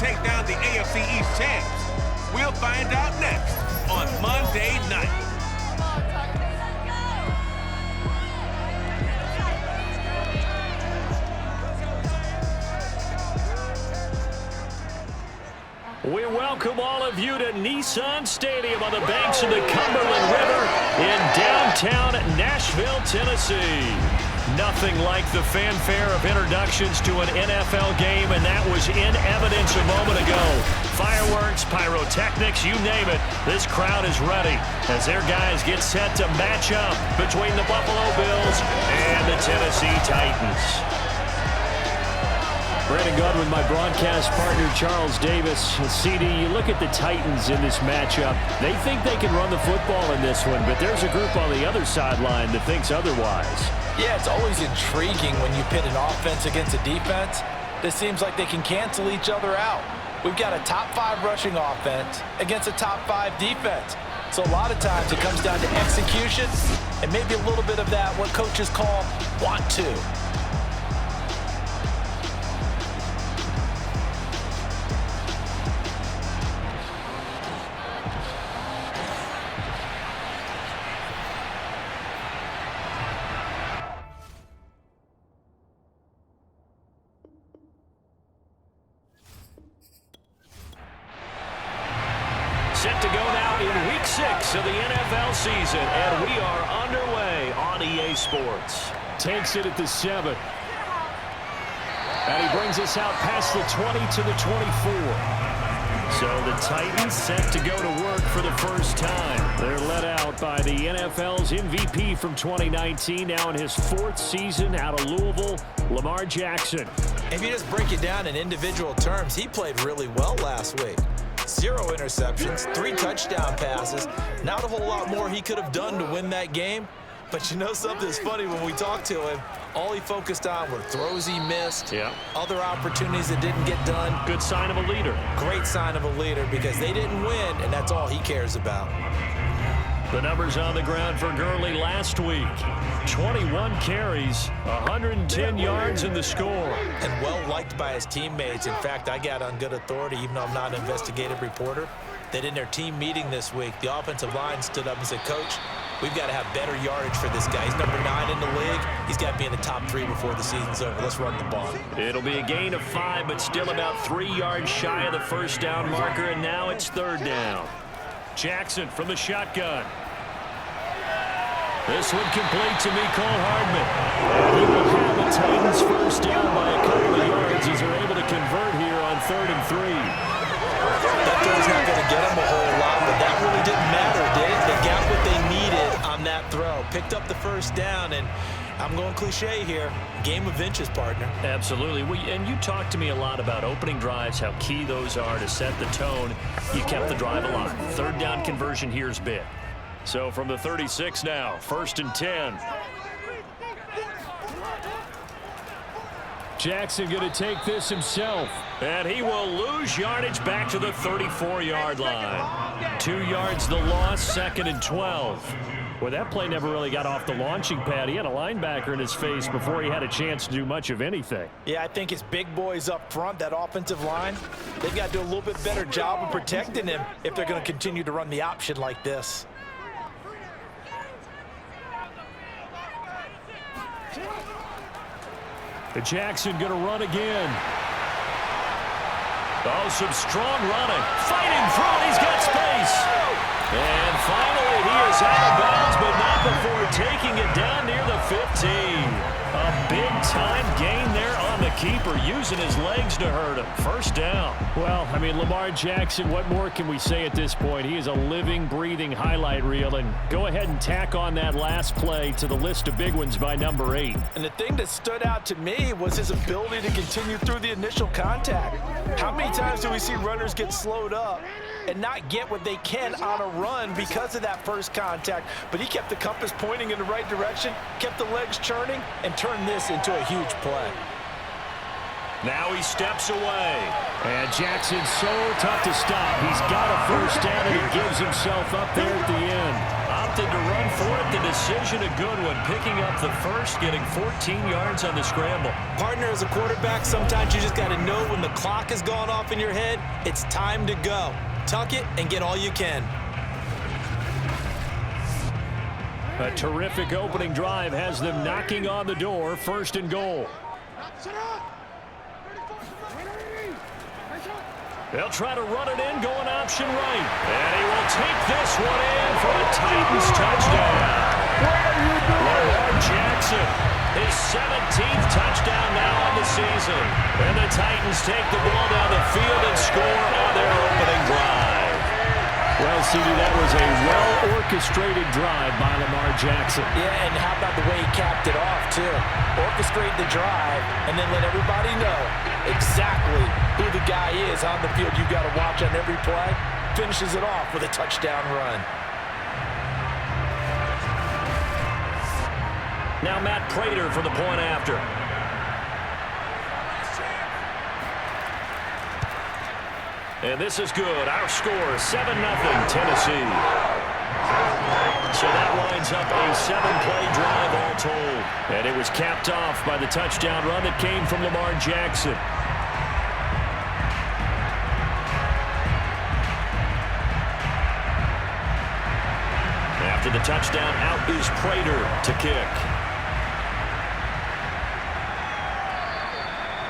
take down the AFC East champs? We'll find out next on Monday night. We welcome all of you to Nissan Stadium on the banks of the Cumberland River in downtown Nashville, Tennessee. Nothing like the fanfare of introductions to an NFL game, and that was in evidence a moment ago. Fireworks, pyrotechnics, you name it. This crowd is ready as their guys get set to match up between the Buffalo Bills and the Tennessee Titans. Brandon Godwin, my broadcast partner, Charles Davis. CD, you look at the Titans in this matchup. They think they can run the football in this one, but there's a group on the other sideline that thinks otherwise. Yeah, it's always intriguing when you pit an offense against a defense. It seems like they can cancel each other out. We've got a top 5 rushing offense against a top 5 defense. So a lot of times it comes down to execution and maybe a little bit of that, what coaches call want to. Set to go now in Week 6 of the NFL season, and we are underway on EA Sports. Takes it at the 7. And he brings us out past the 20 to the 24. So the Titans set to go to work for the first time. They're led out by the NFL's MVP from 2019, now in his 4th season out of Louisville, Lamar Jackson. If you just break it down in individual terms, he played really well last week. 0 interceptions, 3 touchdown passes. Not a whole lot more he could have done to win that game. But you know something's funny, when we talked to him, all he focused on were throws he missed, other opportunities that didn't get done. Good sign of a leader. Great sign of a leader, because they didn't win, and that's all he cares about. The numbers on the ground for Gurley last week. 21 carries, 110 yards in the score. And well-liked by his teammates. In fact, I got on good authority, even though I'm not an investigative reporter, that in their team meeting this week, the offensive line stood up and said, Coach, we've got to have better yardage for this guy. He's number 9 in the league. He's got to be in the top 3 before the season's over. Let's run the ball. It'll be a gain of 5, but still about 3 yards shy of the first down marker, and now it's 3rd down. Jackson from the shotgun. This one complete to Mecole Hardman. And he will have the Titans first down by a couple of yards as they're able to convert here on 3rd and 3. That throw's not going to get them a whole lot, but that really didn't matter, did it? They got what they needed on that throw. Picked up the first down, and I'm going cliche here. Game of inches, partner. Absolutely. And you talked to me a lot about opening drives, how key those are to set the tone. You kept the drive alive. 3rd down conversion here's big. So from the 36 now, 1st and 10. Jackson going to take this himself. And he will lose yardage back to the 34-yard line. 2 yards the loss, 2nd and 12. Well, that play never really got off the launching pad. He had a linebacker in his face before he had a chance to do much of anything. Yeah, I think his big boys up front, that offensive line, they've got to do a little bit better job of protecting him if they're going to continue to run the option like this. Jackson going to run again. Oh, some strong running. Fighting through it. He's got space. And finally, he is out of bounds, but not before taking it down near the 15. A big-time gain there on the keeper, using his legs to hurt him. First down. Well, I mean, Lamar Jackson, what more can we say at this point? He is a living, breathing highlight reel, and go ahead and tack on that last play to the list of big ones by number 8. And the thing that stood out to me was his ability to continue through the initial contact. How many times do we see runners get slowed up and not get what they can on a run because of that first contact? But he kept the compass pointing in the right direction, kept the legs churning, and turned this into a huge play. Now he steps away. And Jackson's so tough to stop. He's got a first down, and he gives himself up there at the end. I'm opted to run for it. The decision a good one, picking up the first, getting 14 yards on the scramble. Partner, as a quarterback, sometimes you just got to know when the clock has gone off in your head, it's time to go. Tuck it and get all you can. A terrific opening drive has them knocking on the door, 1st and goal. They'll try to run it in, going option right. And he will take this one in for a Titans touchdown. Lamar Jackson, his 17th touchdown now on the season. And the Titans take the ball down the field and score on their opening drive. Well, CD, that was a well-orchestrated drive by Lamar Jackson. Yeah, and how about the way he capped it off, too? Orchestrate the drive and then let everybody know exactly who the guy is on the field you've got to watch on every play. Finishes it off with a touchdown run. Now Matt Prater for the point after. And this is good. Our score, 7-0 Tennessee. So that winds up a 7-play drive all told. And it was capped off by the touchdown run that came from Lamar Jackson. After the touchdown, out is Prater to kick.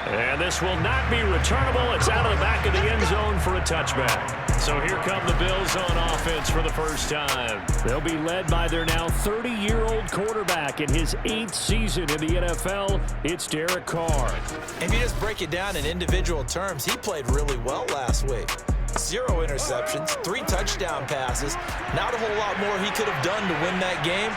And this will not be returnable. It's out of the back of the end zone for a touchback. So here come the Bills on offense for the first time. They'll be led by their now 30-year-old quarterback in his 8th season in the NFL. It's Derek Carr. If you just break it down in individual terms, he played really well last week. 0 interceptions, 3 touchdown passes. Not a whole lot more he could have done to win that game.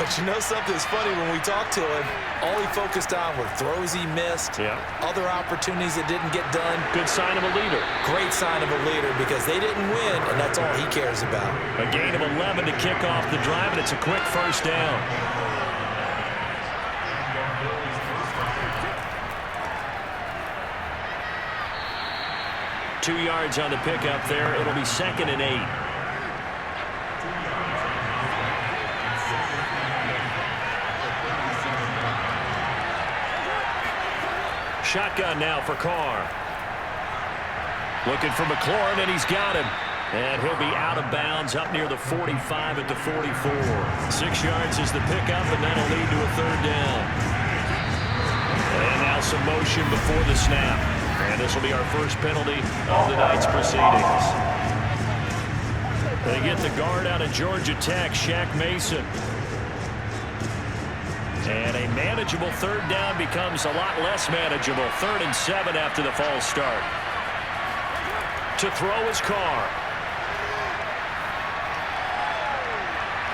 But you know something's funny, when we talked to him, all he focused on were throws he missed, other opportunities that didn't get done. Good sign of a leader. Great sign of a leader, because they didn't win, and that's all he cares about. A gain of 11 to kick off the drive, and it's a quick first down. Two yards on the pickup there. It'll be 2nd and 8. Shotgun now for Carr. Looking for McLaurin, and he's got him. And he'll be out of bounds up near the 45 at the 44. 6 yards is the pickup, and that'll lead to a 3rd down. And now some motion before the snap. And this will be our first penalty of the night's proceedings. They get the guard out of Georgia Tech, Shaq Mason. And a manageable 3rd down becomes a lot less manageable. 3rd and 7 after the false start. To throw is Carr.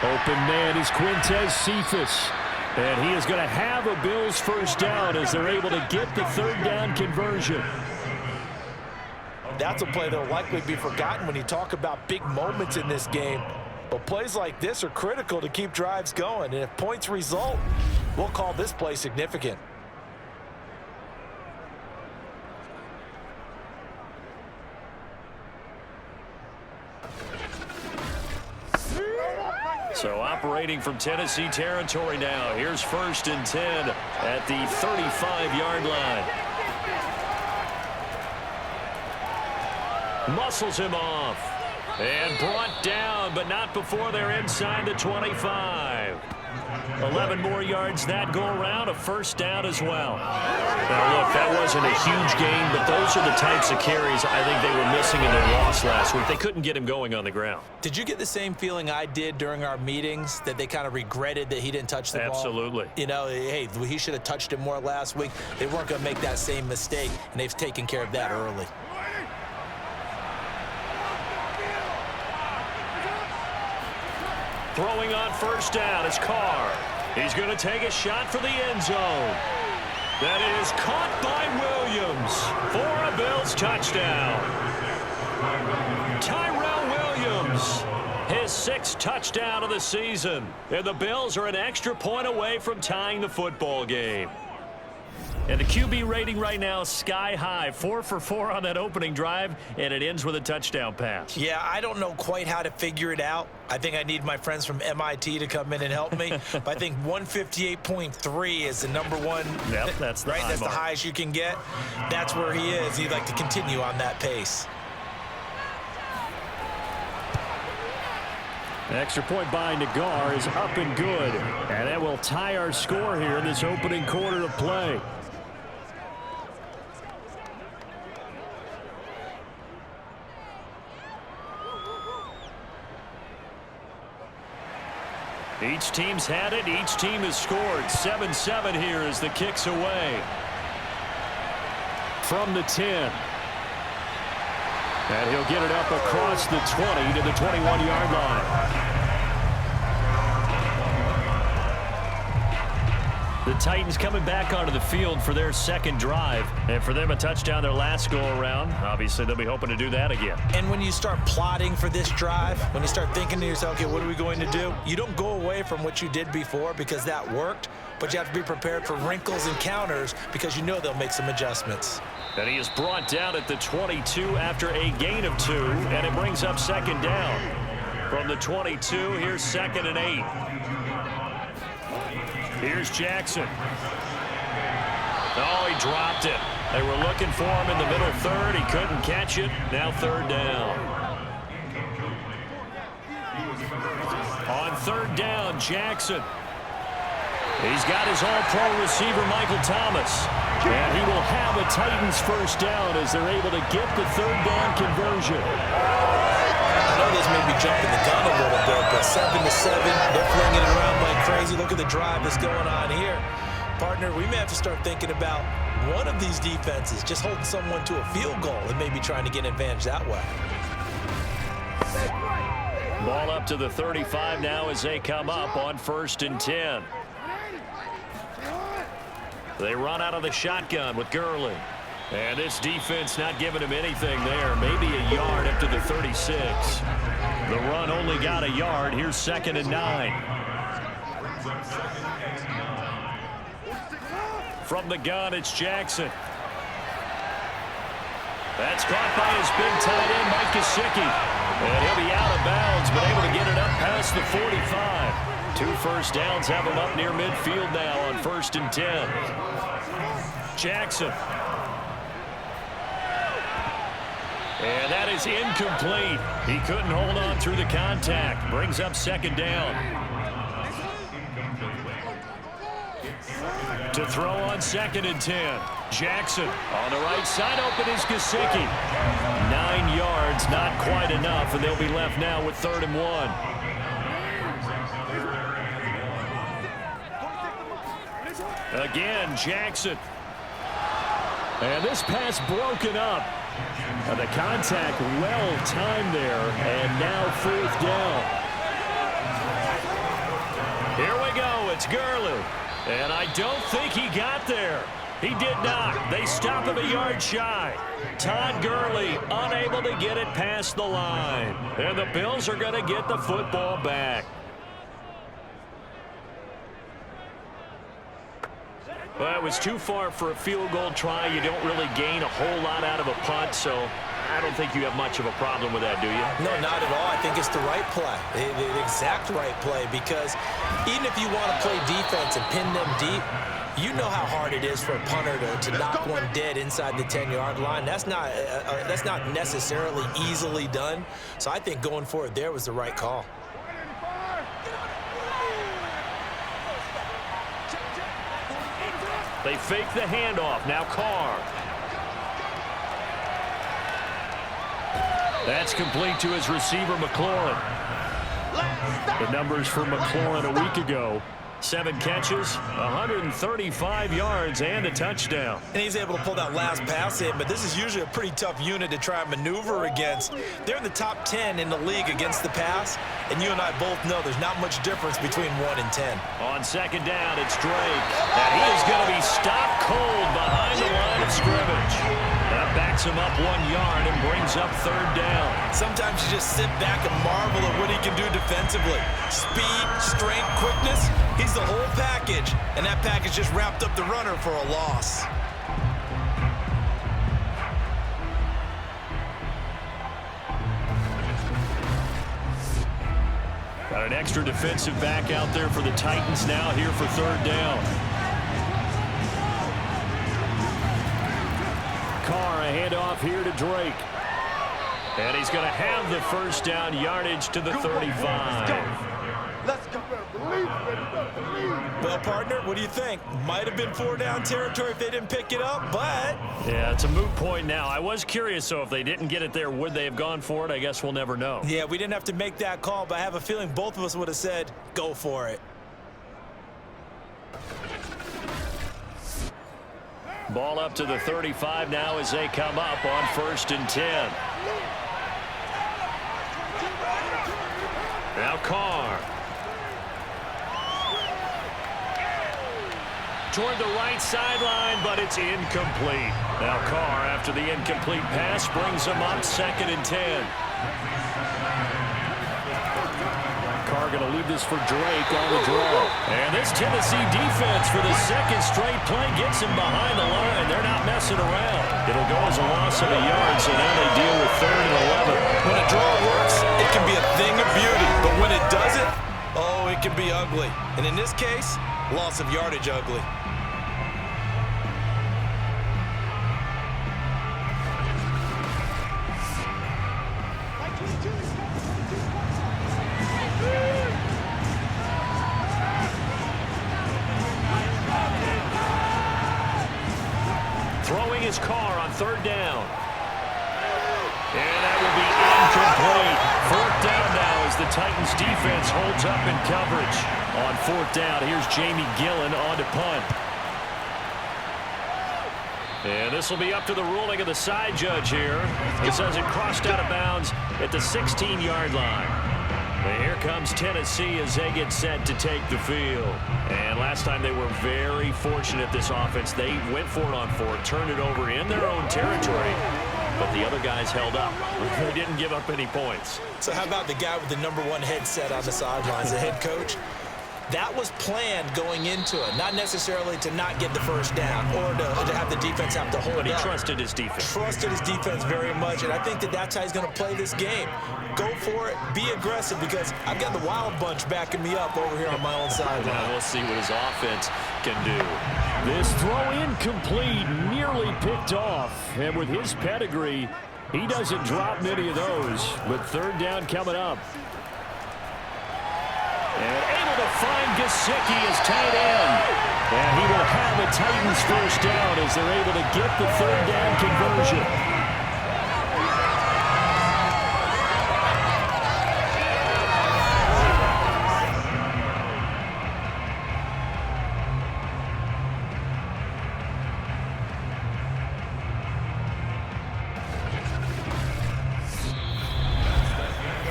Open man is Quintez Cephas. And he is going to have a Bills first down as they're able to get the 3rd down conversion. That's a play that will likely be forgotten when you talk about big moments in this game. But plays like this are critical to keep drives going. And if points result, we'll call this play significant. So operating from Tennessee territory now. Here's 1st and 10 at the 35-yard line. Muscles him off. And brought down, but not before they're inside the 25. 11 more yards that go around, a first down as well. Now, look, that wasn't a huge gain, but those are the types of carries I think they were missing in their loss last week. They couldn't get him going on the ground. Did you get the same feeling I did during our meetings, that they kind of regretted that he didn't touch the ball? Absolutely. You know, hey, he should have touched it more last week. They weren't going to make that same mistake, and they've taken care of that early. Throwing on first down is Carr. He's going to take a shot for the end zone. That is caught by Williams for a Bills touchdown. Tyrell Williams, his 6th touchdown of the season. And the Bills are an extra point away from tying the football game. And the QB rating right now, sky high. 4 for 4 on that opening drive, and it ends with a touchdown pass. Yeah, I don't know quite how to figure it out. I think I need my friends from MIT to come in and help me. But I think 158.3 is the number one. Yep, that's the right. high That's mark. the highest you can get. That's where he is. He'd like to continue on that pace. An extra point by Nagar is up and good. And that will tie our score here in this opening quarter of play. Each team's had it. Each team has scored. 7-7 here as the kick's away. From the 10. And he'll get it up across the 20 to the 21-yard line. The Titans coming back onto the field for their second drive. And for them, a touchdown their last go-around. Obviously, they'll be hoping to do that again. And when you start plotting for this drive, when you start thinking to yourself, okay, what are we going to do? You don't go away from what you did before because that worked, but you have to be prepared for wrinkles and counters because you know they'll make some adjustments. And he is brought down at the 22 after a gain of 2, and it brings up second down. From the 22, here's 2nd and 8. Here's Jackson. Oh, he dropped it. They were looking for him in the middle third. He couldn't catch it. Now 3rd down. On 3rd down, Jackson. He's got his all-pro receiver, Michael Thomas. And he will have a Titans first down as they're able to get the 3rd down conversion. I know this may be jumping the gun a little bit, but 7-7, they're flinging it around like crazy. Look at the drive that's going on here. Partner, we may have to start thinking about one of these defenses just holding someone to a field goal and maybe trying to get an advantage that way. Ball up to the 35 now as they come up on 1st and 10. They run out of the shotgun with Gurley. And this defense not giving him anything there. Maybe a yard up to the 36. The run only got a yard. Here's 2nd and 9. From the gun, it's Jackson. That's caught by his big tight end, Mike Gesicki. And he'll be out of bounds, but able to get it up past the 45. 2 first downs have him up near midfield now on 1st and 10. Jackson. And that is incomplete. He couldn't hold on through the contact. Brings up 2nd down. To throw on 2nd and 10. Jackson on the right side. Open is Gesicki. 9 yards, not quite enough, and they'll be left now with 3rd and 1. Again, Jackson. And this pass broken up. And the contact well timed there, and now 4th down. Here we go, it's Gurley. And I don't think he got there. He did not. They stop him a yard shy. Todd Gurley unable to get it past the line. And the Bills are going to get the football back. Well, it was too far for a field goal try. You don't really gain a whole lot out of a punt, so I don't think you have much of a problem with that, do you? No, not at all. I think it's the right play, the exact right play, because even if you want to play defense and pin them deep, you know how hard it is for a punter to knock one dead inside the 10-yard line. That's not necessarily easily done. So I think going for it there was the right call. They fake the handoff. Now Carr. That's complete to his receiver, McLaurin. The numbers for McLaurin a week ago. 7 catches, 135 yards, and a touchdown. And he's able to pull that last pass in, but this is usually a pretty tough unit to try and maneuver against. They're in the top 10 in the league against the pass, and you and I both know there's not much difference between 1 and 10. On 2nd down, it's Drake, and he is going to be stopped cold behind the line of scrimmage. That backs him up 1 yard and brings up 3rd down. Sometimes you just sit back and marvel at what he can do defensively. Speed, strength, quickness. He's the whole package, and that package just wrapped up the runner for a loss. Got an extra defensive back out there for the Titans now here for third down. Carr, a handoff here to Drake. And he's going to have the first down yardage to the 35. Let's go. Well, partner, what do you think? Might have been 4-down territory if they didn't pick it up, but... Yeah, it's a moot point now. I was curious, so if they didn't get it there, would they have gone for it? I guess we'll never know. Yeah, we didn't have to make that call, but I have a feeling both of us would have said, go for it. Ball up to the 35 now as they come up on 1st and 10. Now Carr. Toward the right sideline, but it's incomplete. Now Carr, after the incomplete pass, brings him up 2nd and 10. Carr going to leave this for Drake on the draw. And this Tennessee defense for the 2nd straight play gets him behind the line. They're not messing around. It'll go as a loss of a yard, so now they deal with 3rd and 11. When a draw works, it can be a thing of beauty. But when it doesn't, oh, it can be ugly. And in this case, loss of yardage ugly. Throwing his Carr on 3rd down. And that will be incomplete. 4th down now as the Titans defense holds up in coverage. On 4th down, here's Jamie Gillen on to punt. And this will be up to the ruling of the side judge here. It says it crossed out of bounds at the 16-yard line. And here comes Tennessee as they get set to take the field. And last time they were very fortunate, this offense. They went for it on 4th, turned it over in their own territory, but the other guys held up. They didn't give up any points. So how about the guy with the #1 headset on the sidelines, the head coach? That was planned going into it, not necessarily to not get the first down or to have the defense have to hold But he up. trusted his defense. Trusted his defense very much, and I think that's how he's going to play this game. Go for it, be aggressive, because I've got the wild bunch backing me up over here on my own sideline. Now we'll see what his offense can do. This throw incomplete, nearly picked off. And with his pedigree, he doesn't drop many of those. But 3rd down coming up. And able to find Gesicki as tight end. And he will have a Titans first down as they're able to get the 3rd down conversion.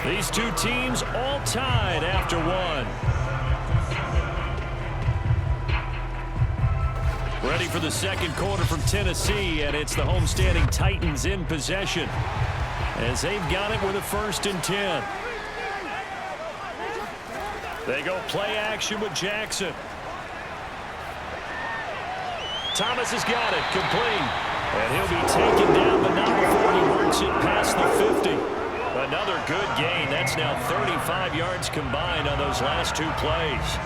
These two teams all tied after one. Ready for the 2nd quarter from Tennessee, and it's the homestanding Titans in possession as they've got it with a 1st and 10. They go play action with Jackson. Thomas has got it, complete. And he'll be taken down, but not before he works it past the 50. Another good gain. That's now 35 yards combined on those last 2 plays.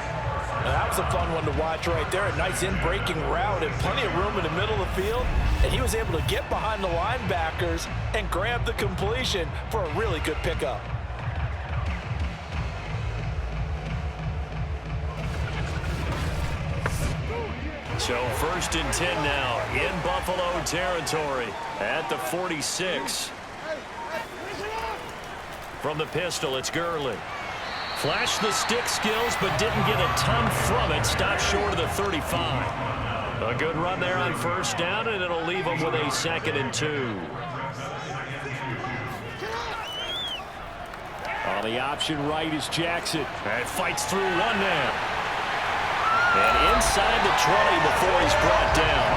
Now, that was a fun one to watch right there. A nice in-breaking route and plenty of room in the middle of the field. And he was able to get behind the linebackers and grab the completion for a really good pickup. So 1st and 10 now in Buffalo territory at the 46. From the pistol, it's Gurley. Flashed the stick skills, but didn't get a ton from it. Stopped short of the 35. A good run there on 1st down, and it'll leave them with a 2nd and 2. On the option right is Jackson. And fights through 1 man. And inside the 20 before he's brought down.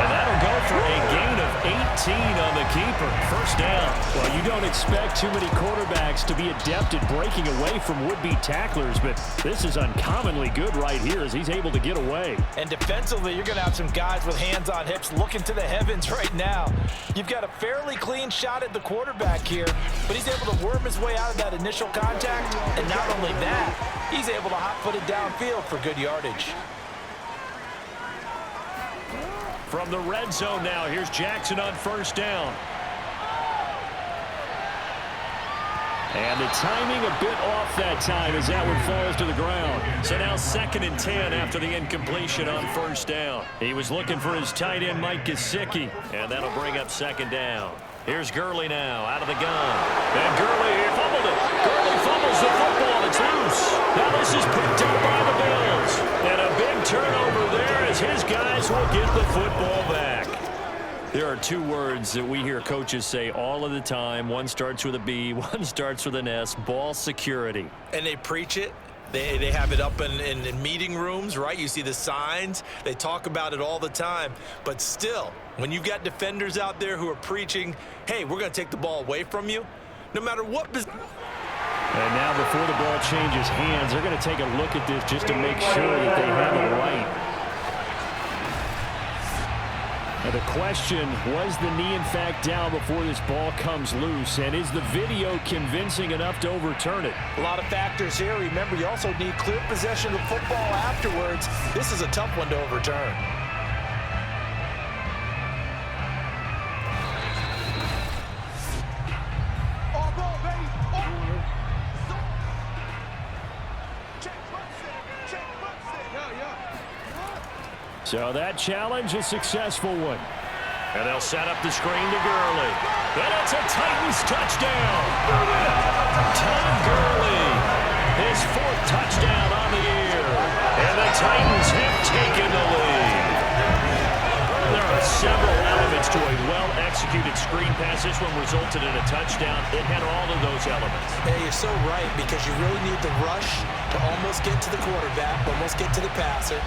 And that'll go for a gain of on the keeper. First down. Well, you don't expect too many quarterbacks to be adept at breaking away from would-be tacklers, but this is uncommonly good right here as he's able to get away. And defensively, you're going to have some guys with hands on hips looking to the heavens right now. You've got a fairly clean shot at the quarterback here, but he's able to worm his way out of that initial contact. And not only that, he's able to hot-footed downfield for good yardage. From the red zone now, here's Jackson on first down. And the timing a bit off that time as that one falls to the ground. So now 2nd and 10 after the incompletion on first down. He was looking for his tight end, Mike Gesicki, and that'll bring up 2nd down. Here's Gurley now, out of the gun. And Gurley fumbled it. Gurley fumbles the football. It's loose. Now this is picked up by the Bills. And a big turnover there as his guys will get the football back. There are two words that we hear coaches say all of the time. One starts with a B, one starts with an S, ball security. And they preach it. They have it up in meeting rooms, right? You see the signs. They talk about it all the time. But still, when you've got defenders out there who are preaching, hey, we're going to take the ball away from you, no matter what. And now before the ball changes hands, they're going to take a look at this just to make sure that they have it right. Now the question, was the knee in fact down before this ball comes loose? And is the video convincing enough to overturn it? A lot of factors here. Remember, you also need clear possession of football afterwards. This is a tough one to overturn. So that challenge, a successful one. And they'll set up the screen to Gurley. And it's a Titans touchdown. Todd Gurley, his 4th touchdown on the year. And the Titans have taken the lead. There are several elements to a well-executed screen pass. This one resulted in a touchdown. It had all of those elements. Hey, you're so right, because you really need the rush to almost get to the quarterback, almost get to the passer.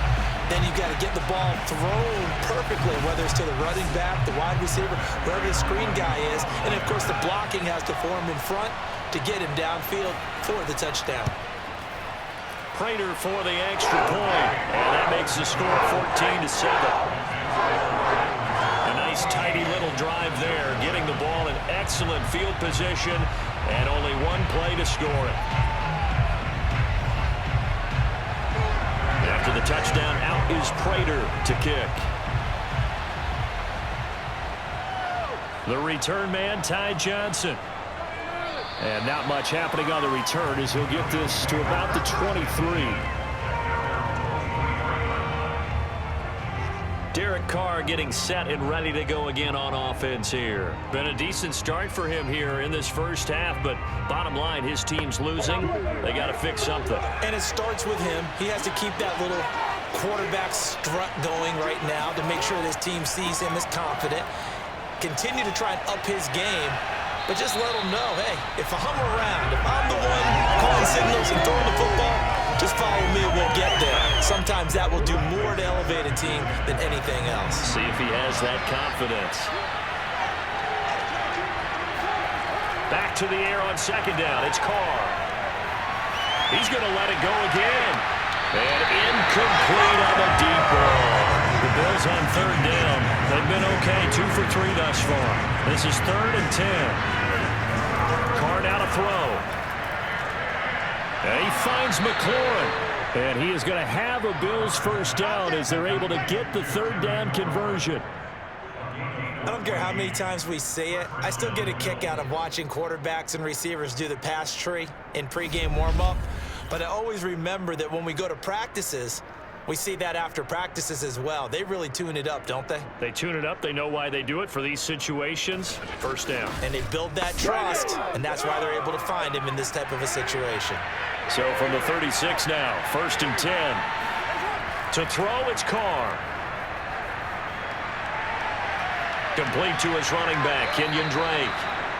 Then you've got to get the ball thrown perfectly, whether it's to the running back, the wide receiver, wherever the screen guy is. And, of course, the blocking has to form in front to get him downfield for the touchdown. Prater for the extra point. And that makes the score 14-7. A nice, tidy little drive there, getting the ball in excellent field position, and only one play to score it. After the touchdown, out is Prater to kick. The return man, Ty Johnson. And not much happening on the return as he'll get this to about the 23. Derek Carr getting set and ready to go again on offense here. Been a decent start for him here in this first half, but bottom line, his team's losing. They got to fix something. And it starts with him. He has to keep that little quarterback strut going right now to make sure this team sees him as confident. Continue to try and up his game, but just let him know, hey, if I'm around, if I'm the one calling signals and throwing the football, just follow me and we'll get there. Sometimes that will do more to elevate a team than anything else. See if he has that confidence. Back to the air on 2nd down. It's Carr. He's going to let it go again. And incomplete on the deep ball. The Bills on 3rd down. They've been okay, 2 for 3 thus far. This is 3rd and 10. Carr now to throw. And he finds McLaurin. And he is going to have a Bills first down as they're able to get the 3rd down conversion. I don't care how many times we say it, I still get a kick out of watching quarterbacks and receivers do the pass tree in pregame warm-up. But I always remember that when we go to practices, we see that after practices as well. They really tune it up, don't they? They tune it up. They know why they do it for these situations. First down. And they build that trust, and that's why they're able to find him in this type of a situation. So from the 36 now, 1st and 10. To throw, it's Carr. Complete to his running back, Kenyon Drake.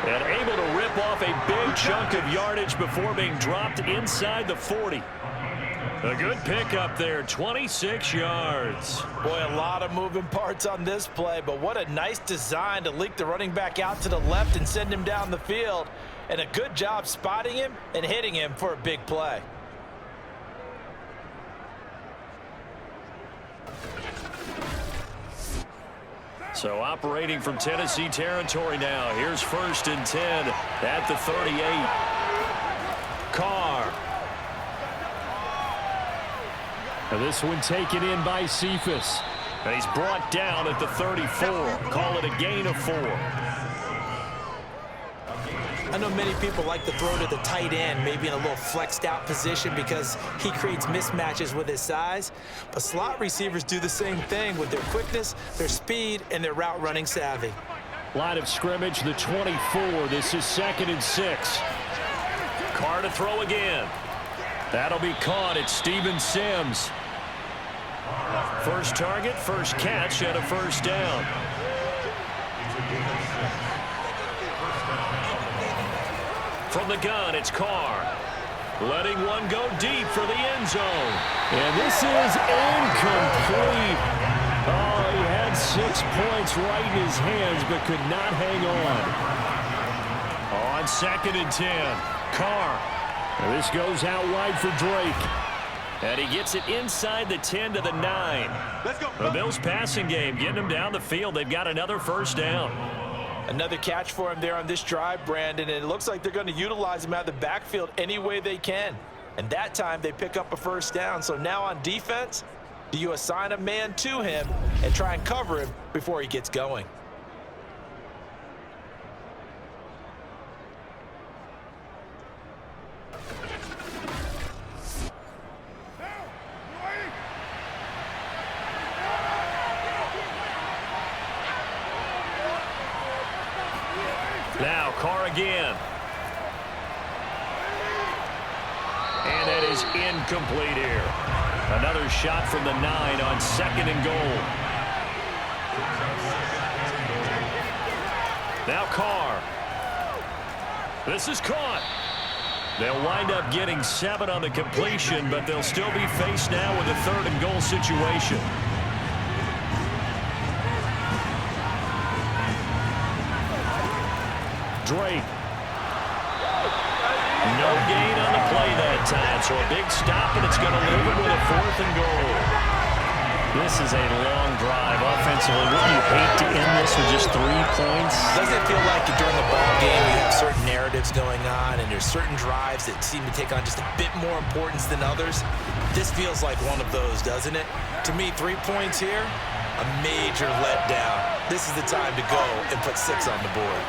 And able to rip off a big chunk of yardage before being dropped inside the 40. A good pickup there, 26 yards. Boy, a lot of moving parts on this play, but what a nice design to leak the running back out to the left and send him down the field. And a good job spotting him and hitting him for a big play. So operating from Tennessee territory now. Here's 1st and 10 at the 38. Carr. Now this one taken in by Cephas. And he's brought down at the 34. Call it a gain of 4. I know many people like to throw to the tight end, maybe in a little flexed out position because he creates mismatches with his size. But slot receivers do the same thing with their quickness, their speed, and their route running savvy. Line of scrimmage, the 24. This is 2nd and 6. Carr to throw again. That'll be caught at Steven Sims. First target, first catch, and a 1st down. From the gun, it's Carr. Letting one go deep for the end zone. And this is incomplete. Oh, he had 6 points right in his hands, but could not hang on. On 2nd and 10, Carr. And this goes out wide for Drake. And he gets it inside the 10 to the 9. Let's go. The Bills passing game, getting them down the field. They've got another 1st down. Another catch for him there on this drive, Brandon, and it looks like they're going to utilize him out of the backfield any way they can. And that time they pick up a 1st down. So now on defense, do you assign a man to him and try and cover him before he gets going? Now Carr again. And that is incomplete here. Another shot from the 9 on 2nd and goal. Now Carr. This is caught. They'll wind up getting 7 on the completion, but they'll still be faced now with a 3rd and goal situation. Drake. No gain on the play that time, so a big stop, and it's going to leave him with a 4th and goal. This is a long drive offensively. Wouldn't you hate to end this with just 3 points? Doesn't it feel like during the ball game you have certain narratives going on and there's certain drives that seem to take on just a bit more importance than others? This feels like one of those, doesn't it? To me, 3 points here, a major letdown. This is the time to go and put 6 on the board.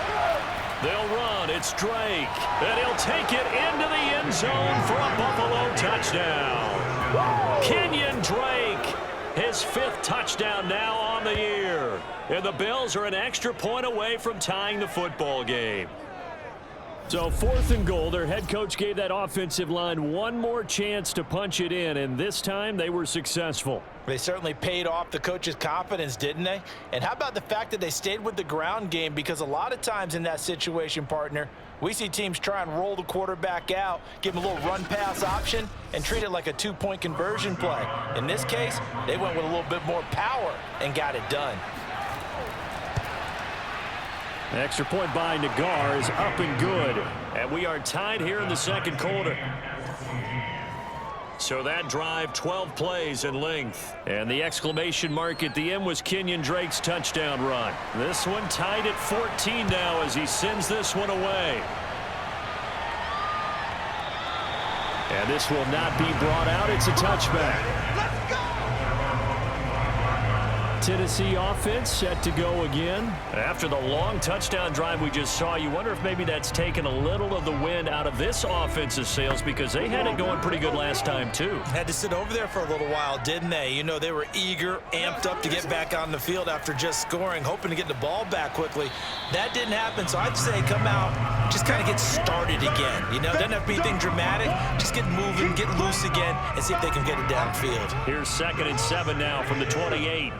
They'll run. It's Drake. And he'll take it into the end zone for a Buffalo touchdown. Kenyon Drake, his 5th touchdown now on the year. And the Bills are an extra point away from tying the football game. So 4th and goal, their head coach gave that offensive line one more chance to punch it in, and this time they were successful. They certainly paid off the coach's confidence, didn't they? And how about the fact that they stayed with the ground game? Because a lot of times in that situation, partner, we see teams try and roll the quarterback out, give him a little run-pass option, and treat it like a 2-point conversion play. In this case, they went with a little bit more power and got it done. An extra point by Nagar is up and good. And we are tied here in the 2nd quarter. So that drive, 12 plays in length. And the exclamation mark at the end was Kenyon Drake's touchdown run. This one tied at 14 now as he sends this one away. And this will not be brought out. It's a touchback. Tennessee offense set to go again. After the long touchdown drive we just saw, you wonder if maybe that's taken a little of the wind out of this offensive sails because they had it going pretty good last time too. Had to sit over there for a little while, didn't they? You know, they were eager, amped up to get back on the field after just scoring, hoping to get the ball back quickly. That didn't happen, so I'd say come out, just kind of get started again. You know, doesn't have to be anything dramatic. Just get moving, get loose again, and see if they can get it downfield. Here's 2nd and 7 now from the 28.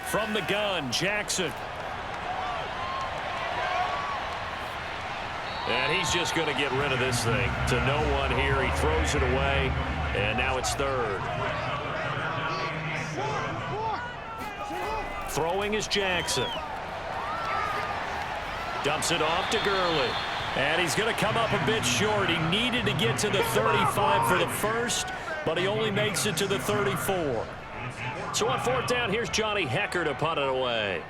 From the gun, Jackson. And he's just going to get rid of this thing. To no one here. He throws it away. And now it's third. Throwing is Jackson. Dumps it off to Gurley. And he's going to come up a bit short. He needed to get to the 35 for the first, but he only makes it to the 34. So on fourth down, here's Johnny Hecker to punt it away.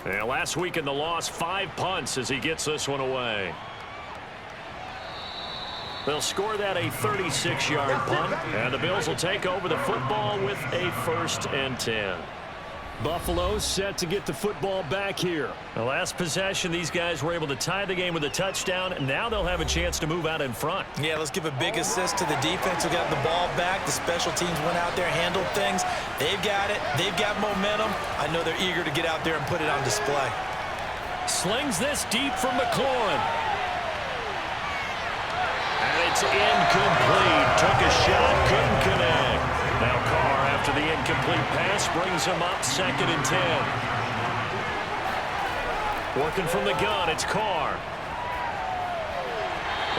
And last week in the loss, 5 punts as he gets this one away. They'll score that a 36-yard punt, and the Bills will take over the football with a 1st and 10. Buffalo set to get the football back here. The last possession, these guys were able to tie the game with a touchdown, and now they'll have a chance to move out in front. Yeah, let's give a big assist to the defense who got the ball back. The special teams went out there, handled things. They've got it. They've got momentum. I know they're eager to get out there and put it on display. Slings this deep from McLaurin. And it's incomplete. Took a shot, couldn't connect. Now Carr, after the incomplete pass, brings him up 2nd and 10. Working from the gun, it's Carr.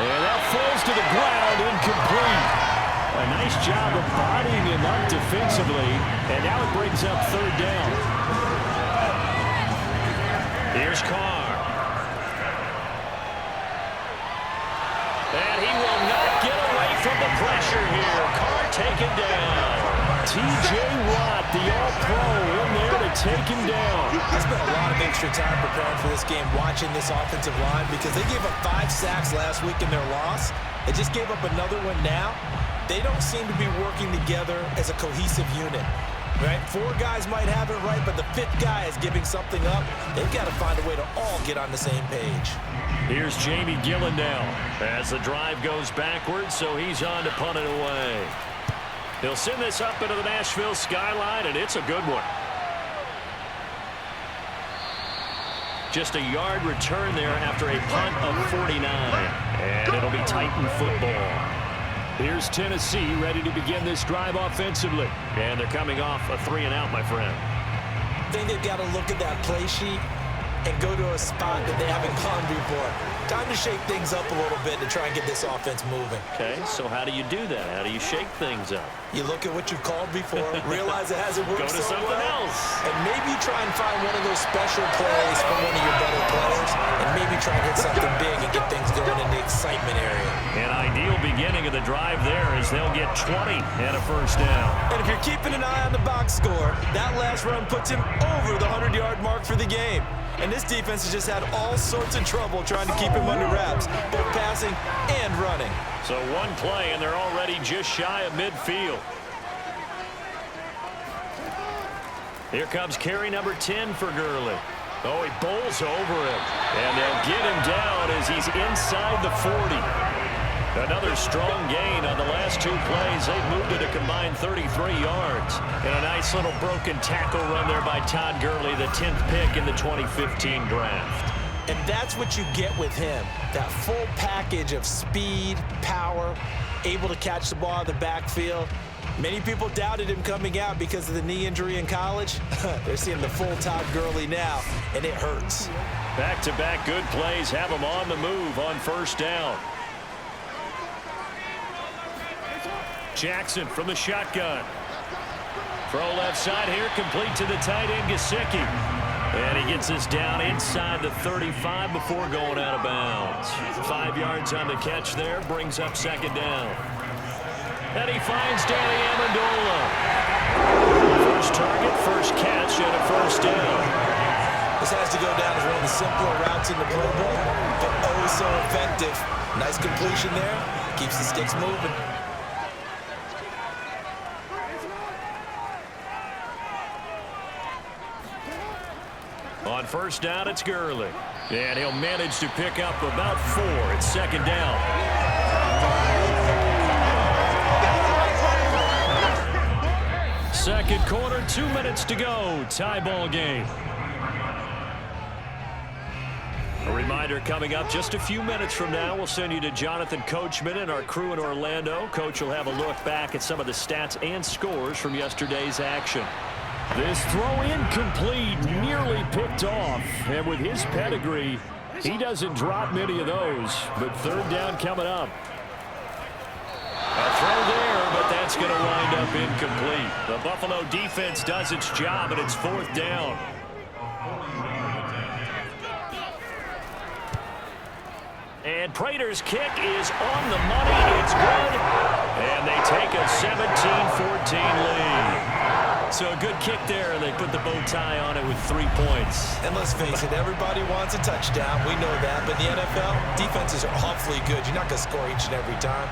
And that falls to the ground, incomplete. A nice job of bodying him up defensively, and now it brings up 3rd down. Here's Carr. And he will not get away from the pressure here. Carr taken down. T.J. Watt, the All-Pro, in there to take him down. I spent a lot of extra time preparing for this game, watching this offensive line, because they gave up 5 sacks last week in their loss. They just gave up another one now. They don't seem to be working together as a cohesive unit. Right? 4 guys might have it right, but the 5th guy is giving something up. They've got to find a way to all get on the same page. Here's Jamie Gillen now as the drive goes backwards, so he's on to punt it away. He'll send this up into the Nashville skyline, and it's a good one. Just a yard return there after a punt of 49, and it'll be Titan football. Here's Tennessee ready to begin this drive offensively. And they're coming off a 3-and-out, my friend. I think they've got to look at that play sheet and go to a spot that they haven't gone before. Time to shake things up a little bit to try and get this offense moving. Okay, so how do you do that? How do you shake things up? You look at what you've called before, realize it hasn't worked Go to so something well, else. and maybe try and find one of those special plays from one of your better players, and maybe try and hit something big and get things going in the excitement area. An ideal beginning of the drive there is they'll get 20 and a 1st down. And if you're keeping an eye on the box score, that last run puts him over the 100-yard mark for the game. And this defense has just had all sorts of trouble trying to keep him under wraps, both passing and running. So one play, and they're already just shy of midfield. Here comes carry number 10 for Gurley. Oh, he bowls over him. And they'll get him down as he's inside the 40. Another strong gain on the last 2 plays. They've moved it a combined 33 yards. And a nice little broken tackle run there by Todd Gurley, the 10th pick in the 2015 draft. And that's what you get with him, that full package of speed, power, able to catch the ball out of the backfield. Many people doubted him coming out because of the knee injury in college. They're seeing the full Todd Gurley now, and it hurts. Back-to-back good plays have him on the move on 1st down. Jackson from the shotgun. Throw left side here, complete to the tight end, Gesicki. And he gets this down inside the 35 before going out of bounds. 5 yards on the catch there, brings up 2nd down. And he finds Danny Amendola. First target, first catch, and a 1st down. This has to go down as one of the simpler routes in the playbook, but oh so effective. Nice completion there, keeps the sticks moving. On 1st down, it's Gurley. And he'll manage to pick up about 4. It's 2nd down. Second quarter, 2 minutes to go. Tie ball game. A reminder coming up just a few minutes from now, we'll send you to Jonathan Coachman and our crew in Orlando. Coach will have a look back at some of the stats and scores from yesterday's action. This throw incomplete, nearly picked off. And with his pedigree, He doesn't drop many of those, but third down coming up. A throw there, but that's going to wind up incomplete. The Buffalo defense does its job, and it's fourth down. And Prater's kick is on the money. It's good. And they take a 17-14 lead. So a good kick there, and they put the bow tie on it with 3 points. And let's face it, everybody wants a touchdown. We know that. But in the NFL, defenses are awfully good. You're not going to score each and every time.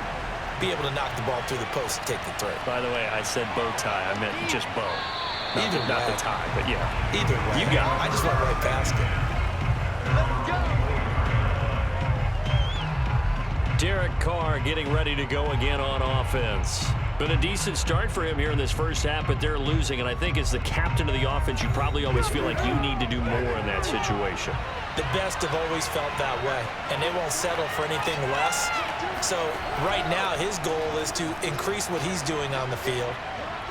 Be able to knock the ball through the post and take the throw. By the way, I said bow tie. I meant just bow. Not the tie, but yeah. Either way. You got it. I just went right past it. Derek Carr getting ready to go again on offense. Been a decent start for him here in this first half, but they're losing. And I think as the captain of the offense, you probably always feel like you need to do more in that situation. The best have always felt that way, and they won't settle for anything less. So right now, his goal is to increase what he's doing on the field,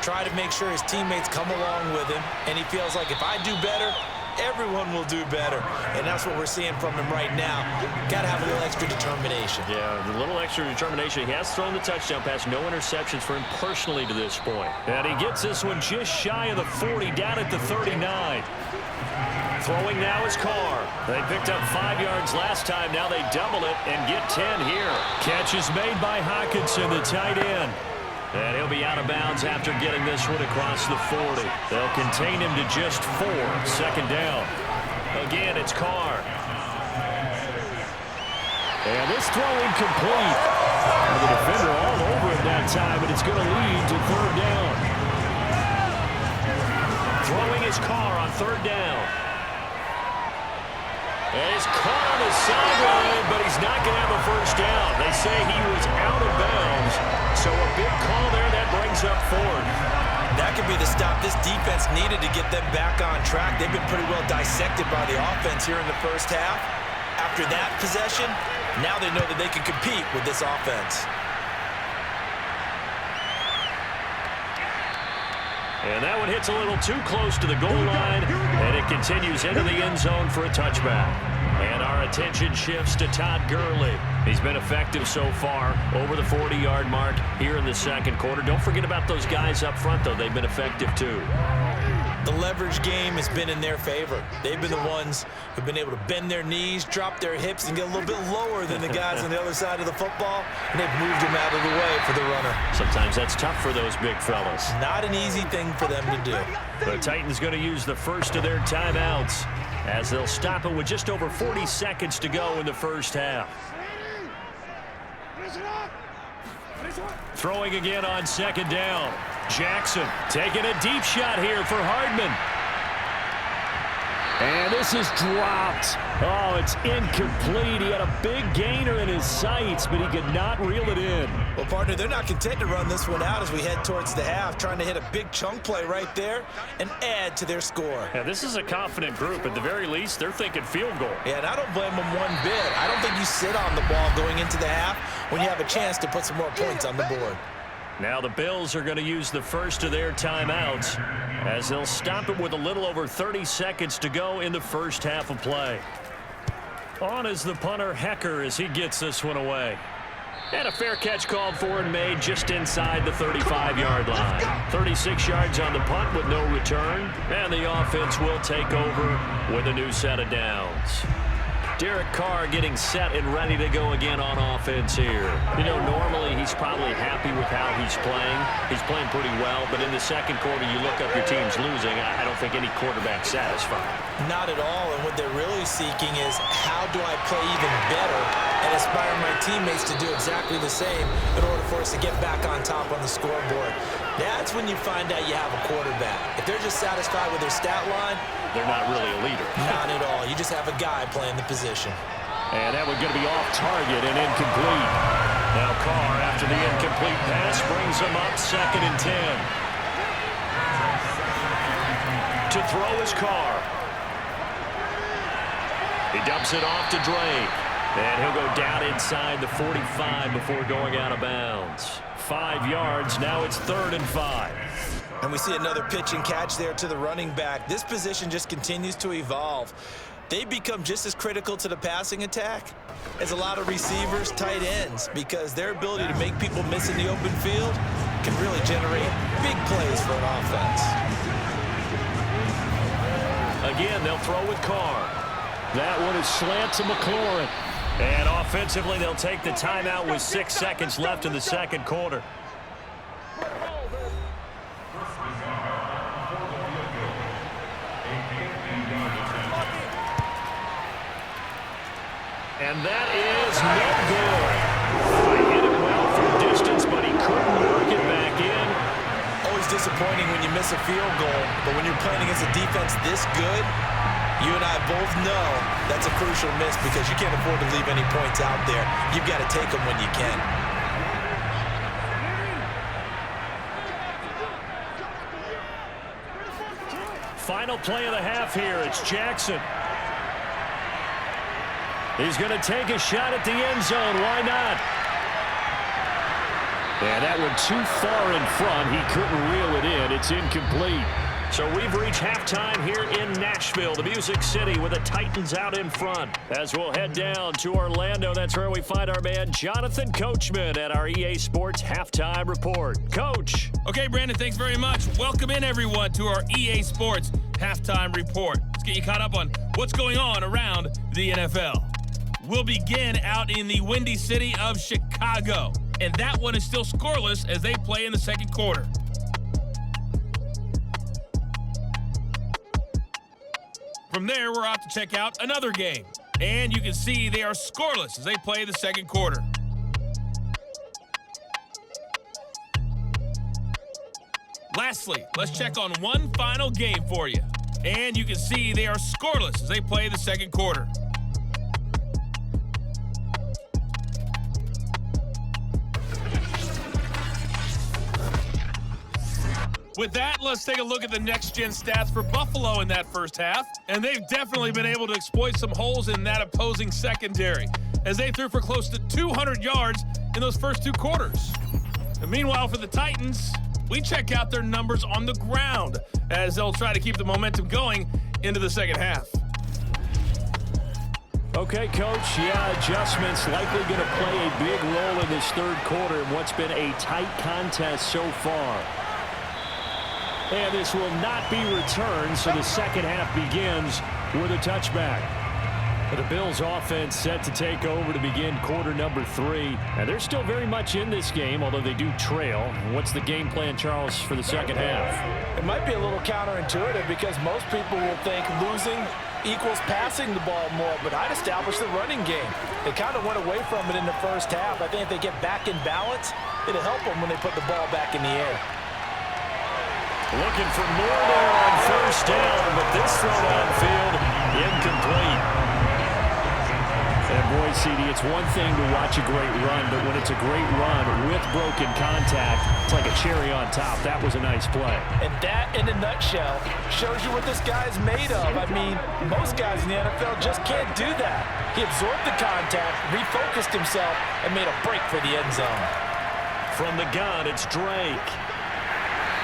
try to make sure his teammates come along with him, and he feels like if I do better, everyone will do better. And that's what we're seeing from him right now. Got to have a little extra determination. Yeah, a little extra determination. He has thrown the touchdown pass. No interceptions for him personally to this point. And he gets this one just shy of the 40, down at the 39. Throwing now is Carr. They picked up 5 yards last time. Now they double it and get 10 here. Catch is made by Hockenson, the tight end. And he'll be out of bounds after getting this one across the 40. They'll contain him to just 4. Second down. Again, it's Carr. And this throw incomplete. And the defender all over him that time, but it's going to lead to third down. Throwing is Carr on third down. And he's caught on the sideline, but he's not going to have a first down. They say he was out of bounds. So a big call there that brings up fourth. That could be the stop this defense needed to get them back on track. They've been pretty well dissected by the offense here in the first half. After that possession, now they know that they can compete with this offense. And that one hits a little too close to the goal line, and it continues into the end zone for a touchback. And our attention shifts to Todd Gurley. He's been effective so far, over the 40-yard mark here in the second quarter. Don't forget about those guys up front, though. They've been effective, too. The leverage game has been in their favor. They've been the ones who've been able to bend their knees, drop their hips, and get a little bit lower than the guys on the other side of the football, and they've moved them out of the way for the runner. Sometimes that's tough for those big fellas. Not an easy thing for them to do. The Titans going to use the first of their timeouts as they'll stop it with just over 40 seconds to go in the first half. Throwing again on second down. Jackson taking a deep shot here for Hardman. And this is dropped. Oh, it's incomplete. He had a big gainer in his sights, but he could not reel it in. Well, partner, they're not content to run this one out as we head towards the half, trying to hit a big chunk play right there and add to their score. Yeah, this is a confident group. At the very least, they're thinking field goal. Yeah, and I don't blame them one bit. I don't think you sit on the ball going into the half when you have a chance to put some more points on the board. Now the Bills are going to use the first of their timeouts as they'll stop it with a little over 30 seconds to go in the first half of play. On is the punter, Hecker, as he gets this one away. And a fair catch called for and made just inside the 35-yard line. 36 yards on the punt with no return, and the offense will take over with a new set of downs. Derek Carr getting set and ready to go again on offense here. You know, normally he's probably happy with how he's playing. He's playing pretty well, but in the second quarter, you look up your team's losing. I don't think any quarterback's satisfied. Not at all, and what they're really seeking is how do I play even better and inspire my teammates to do exactly the same in order for us to get back on top on the scoreboard. That's when you find out you have a quarterback. If they're just satisfied with their stat line, they're not really a leader. Not at all. You just have a guy playing the position. And that one's going to be off target and incomplete. Now Carr, after the incomplete pass, brings him up 2nd and 10. To throw is Carr. He dumps it off to Drake. And he'll go down inside the 45 before going out of bounds. 5 yards. Now it's 3rd and 5. And we see another pitch and catch there to the running back. This position just continues to evolve. they become just as critical to the passing attack as a lot of receivers, tight ends, because their ability to make people miss in the open field can really generate big plays for an offense. Again, they'll throw with Carr. That one is slant to McLaurin. And offensively, they'll take the timeout with 6 seconds left in the second quarter. And that is no good. I hit it well from distance, but he couldn't work it back in. Always disappointing when you miss a field goal, but when you're playing against a defense this good, you and I both know that's a crucial miss because you can't afford to leave any points out there. You've got to take them when you can. Final play of the half here. It's Jackson. He's going to take a shot at the end zone. Why not? And that one too far in front. He couldn't reel it in. It's incomplete. So we've reached halftime here in Nashville, the Music City, with the Titans out in front. As we'll head down to Orlando, that's where we find our man Jonathan Coachman at our EA Sports Halftime Report. Coach. Okay, Brandon, thanks very much. Welcome in, everyone, to our EA Sports Halftime Report. Let's get you caught up on what's going on around the NFL. We'll begin out in the windy city of Chicago, and that one is still scoreless as they play in the second quarter. From there, we're off to check out another game, and you can see they are scoreless as they play the second quarter. Lastly, let's check on one final game for you, and you can see they are scoreless as they play the second quarter. With that, let's take a look at the next-gen stats for Buffalo in that first half. And they've definitely been able to exploit some holes in that opposing secondary, as they threw for close to 200 yards in those first two quarters. And meanwhile, for the Titans, we check out their numbers on the ground, as they'll try to keep the momentum going into the second half. Okay, Coach, adjustments likely going to play a big role in this third quarter in what's been a tight contest so far. And this will not be returned, so the second half begins with a touchback. The Bills offense set to take over to begin quarter number 3. And they're still very much in this game, although they do trail. What's the game plan, Charles, for the second half? It might be a little counterintuitive because most people will think losing equals passing the ball more, but I'd establish the running game. They kind of went away from it in the first half. I think if they get back in balance, it'll help them when they put the ball back in the air. Looking for more there on first down, but this throw downfield, incomplete. And boy, CD, it's one thing to watch a great run, but when it's a great run with broken contact, it's like a cherry on top. That was a nice play. And that, in a nutshell, shows you what this guy's made of. I mean, most guys in the NFL just can't do that. He absorbed the contact, refocused himself, and made a break for the end zone. From the gun, it's Drake.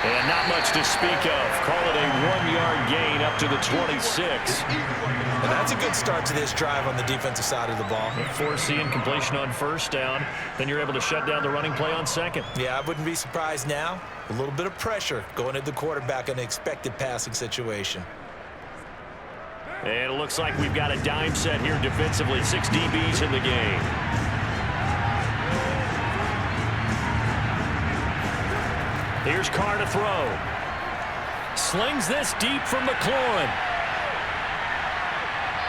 And not much to speak of. Call it a 1-yard gain up to the 26. And that's a good start to this drive on the defensive side of the ball. Forcing completion on first down. Then you're able to shut down the running play on second. Yeah, I wouldn't be surprised now. A little bit of pressure going at the quarterback in an expected passing situation. And it looks like we've got a dime set here defensively. 6 DBs in the game. Here's Carr to throw. Slings this deep from McLaurin.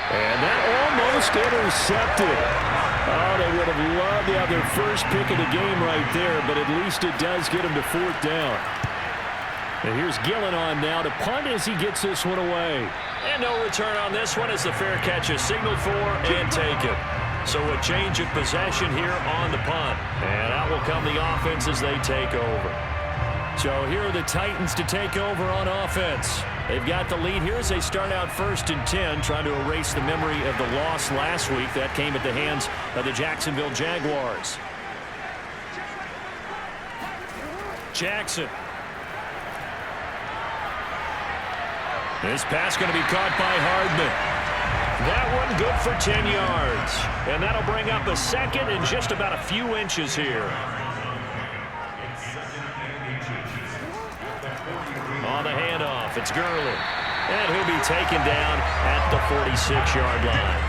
And that almost intercepted. Oh, they would have loved to have their first pick of the game right there, but at least it does get them to 4th down. And here's Gillen on now to punt as he gets this one away. And no return on this one as the fair catch is signaled for and taken. So a change of possession here on the punt. And out will come the offense as they take over. So here are the Titans to take over on offense. They've got the lead here as they start out 1st and 10, trying to erase the memory of the loss last week. That came at the hands of the Jacksonville Jaguars. Jackson. This pass going to be caught by Hardman. That one good for 10 yards. And that'll bring up a second and just about a few inches here. On the handoff, it's Gurley. And he'll be taken down at the 46-yard line.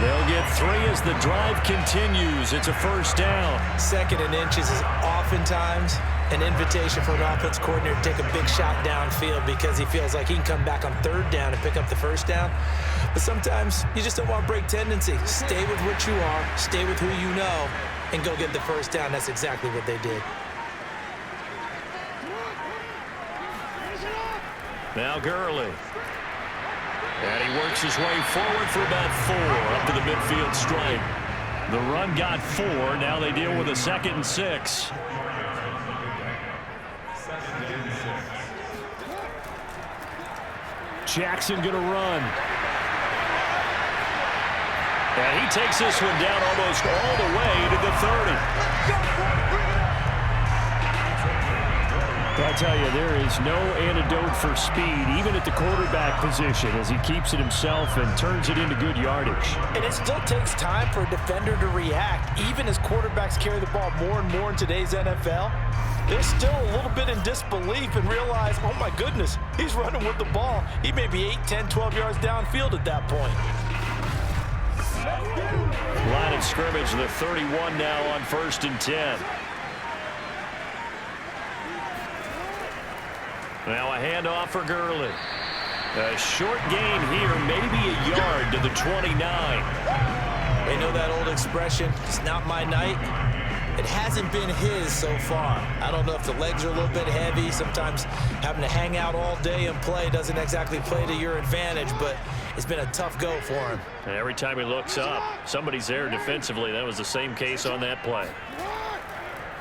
They'll get 3 as the drive continues. It's a first down. 2nd and inches is oftentimes an invitation for an offense coordinator to take a big shot downfield because he feels like he can come back on 3rd down and pick up the first down. But sometimes you just don't want to break tendency. Stay with what you are, stay with who you know, and go get the first down. That's exactly what they did. Now Gurley. And he works his way forward for about 4 up to the midfield stripe. The run got 4. Now they deal with a 2nd and 6. Jackson going to run. And he takes this one down almost all the way to the 30. I'll tell you, there is no antidote for speed, even at the quarterback position, as he keeps it himself and turns it into good yardage. And it still takes time for a defender to react. Even as quarterbacks carry the ball more and more in today's NFL, they're still a little bit in disbelief and realize, oh my goodness, he's running with the ball. He may be 8, 10, 12 yards downfield at that point. Line of scrimmage, the 31 now on 1st and 10. Now a handoff for Gurley. A short gain here, maybe a yard to the 29. They know that old expression, it's not my night. It hasn't been his so far. I don't know if the legs are a little bit heavy. Sometimes having to hang out all day and play doesn't exactly play to your advantage, but it's been a tough go for him. And every time he looks up, somebody's there defensively. That was the same case on that play.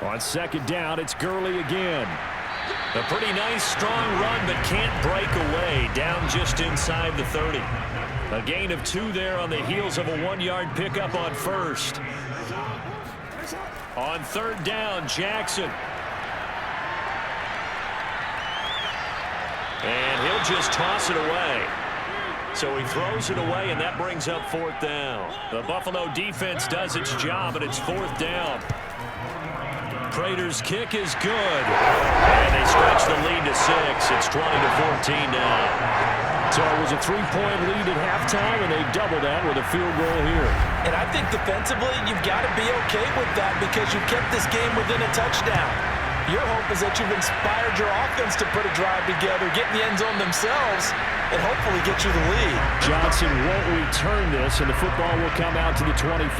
On 2nd down, it's Gurley again. A pretty nice, strong run, but can't break away. Down just inside the 30. A gain of 2 there on the heels of a 1-yard pickup on 1st. On 3rd down, Jackson. And he'll just toss it away. So he throws it away, and that brings up 4th down. The Buffalo defense does its job, and it's 4th down. Prater's kick is good. And they stretch the lead to 6. It's 20-14 now. So it was a 3-point lead at halftime, and they doubled that with a field goal here. And I think defensively, you've got to be okay with that because you kept this game within a touchdown. Your hope is that you've inspired your offense to put a drive together, get in the end zone themselves, and hopefully get you the lead. Johnson won't return this, and the football will come out to the 25.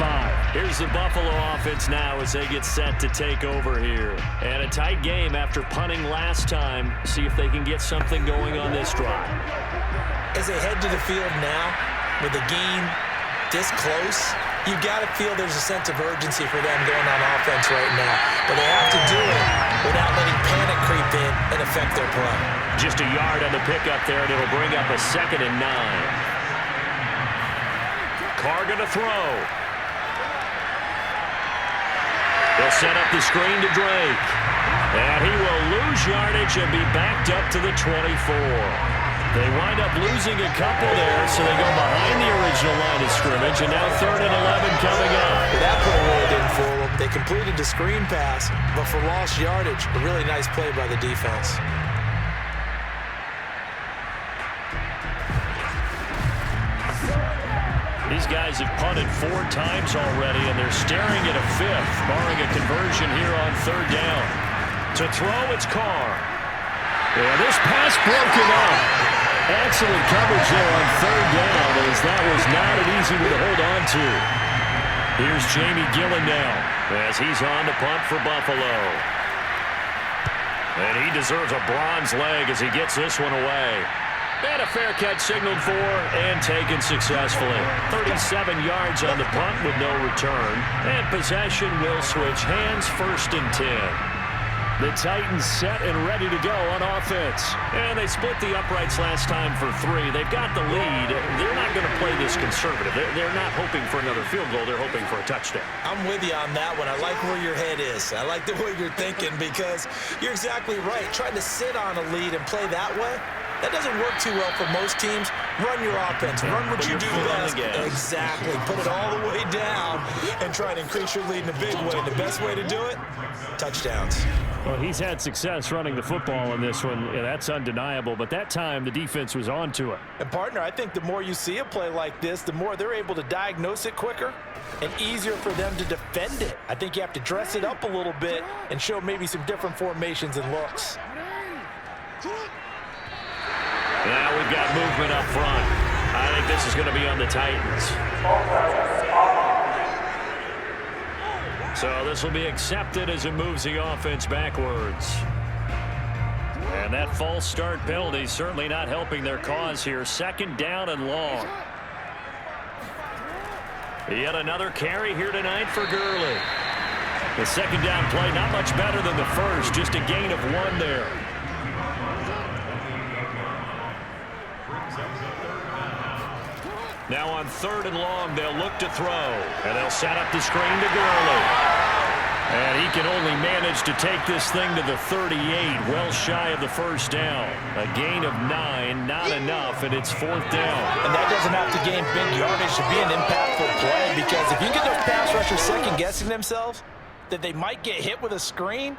Here's the Buffalo offense now as they get set to take over here. And a tight game after punting last time. See if they can get something going on this drive. As they head to the field now, with the game this close, you've got to feel there's a sense of urgency for them going on offense right now. But they have to do it without letting panic creep in and affect their play. Just a yard on the pickup there, and it'll bring up a 2nd and 9. Carr going to throw. They'll set up the screen to Drake. And he will lose yardage and be backed up to the 24. They wind up losing a couple there, so they go behind the original line of scrimmage, and now 3rd and 11 coming up. That play really didn't fool them. They completed the screen pass, but for lost yardage, a really nice play by the defense. These guys have punted 4 times already, and they're staring at a 5th, barring a conversion here on 3rd down. To throw, it's Carr. And this pass broken up. Excellent coverage there on 3rd down, as that was not an easy one to hold on to. Here's Jamie Gillen now, as he's on to punt for Buffalo. And he deserves a bronze leg as he gets this one away. And a fair catch signaled for and taken successfully. 37 yards on the punt with no return. And possession will switch hands, 1st and 10. The Titans set and ready to go on offense. And they split the uprights last time for 3. They've got the lead. They're not going to play this conservative. They're not hoping for another field goal. They're hoping for a touchdown. I'm with you on that one. I like where your head is. I like the way you're thinking because you're exactly right. Trying to sit on a lead and play that way, That doesn't work too well for most teams. Run your offense. Run what you do best. Exactly. Put it all the way down and try to increase your lead in a big way. And the best way to do it, touchdowns. Well, he's had success running the football in this one. Yeah, that's undeniable. But that time, the defense was on to it. And, partner, I think the more you see a play like this, the more they're able to diagnose it quicker and easier for them to defend it. I think you have to dress it up a little bit and show maybe some different formations and looks. Now we've got movement up front. I think this is going to be on the Titans. So this will be accepted as it moves the offense backwards. And that false start penalty certainly not helping their cause here. Second down and long. Yet another carry here tonight for Gurley. The second down play not much better than the first, just a gain of 1 there. Now on 3rd and long, they'll look to throw. And they'll set up the screen to Gurley. And he can only manage to take this thing to the 38, well shy of the first down. A gain of 9, not enough, and it's 4th down. And that doesn't have to gain big yardage to be an impactful play, because if you get those pass rushers second-guessing themselves, that they might get hit with a screen,